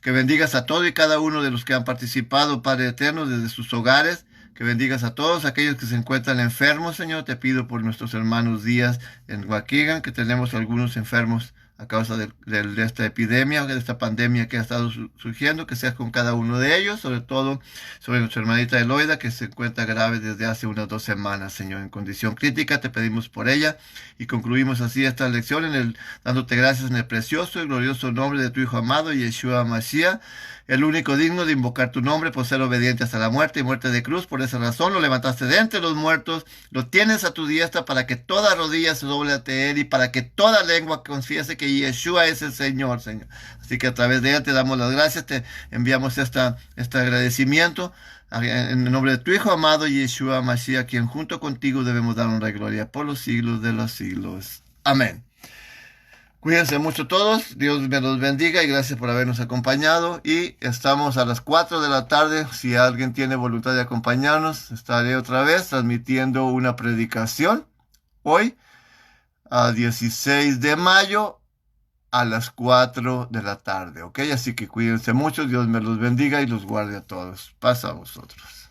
que bendigas a todo y cada uno de los que han participado, Padre eterno, desde sus hogares. Que bendigas a todos aquellos que se encuentran enfermos, Señor. Te pido por nuestros hermanos Díaz en Waukegan, que tenemos algunos enfermos a causa de esta epidemia, de esta pandemia que ha estado surgiendo, que seas con cada uno de ellos, sobre todo sobre nuestra hermanita Eloida, que se encuentra grave desde hace unas 2 semanas, Señor, en condición crítica. Te pedimos por ella, y concluimos así esta lección dándote gracias en el precioso y glorioso nombre de tu Hijo amado, Yeshua Mashiach, el único digno de invocar tu nombre por ser obediente hasta la muerte y muerte de cruz. Por esa razón lo levantaste de entre los muertos, lo tienes a tu diestra para que toda rodilla se doble ante él y para que toda lengua confiese que Yeshua es el Señor, Señor. Así que a través de él te damos las gracias, te enviamos este agradecimiento en el nombre de tu Hijo amado Yeshua Mashiach, quien junto contigo debemos dar honra y gloria por los siglos de los siglos. Amén. Cuídense mucho todos, Dios me los bendiga y gracias por habernos acompañado. Y estamos a las 4 de la tarde, si alguien tiene voluntad de acompañarnos, estaré otra vez transmitiendo una predicación hoy, a 16 de mayo, a las 4 de la tarde, ¿ok? Así que cuídense mucho, Dios me los bendiga y los guarde a todos. Paz a vosotros.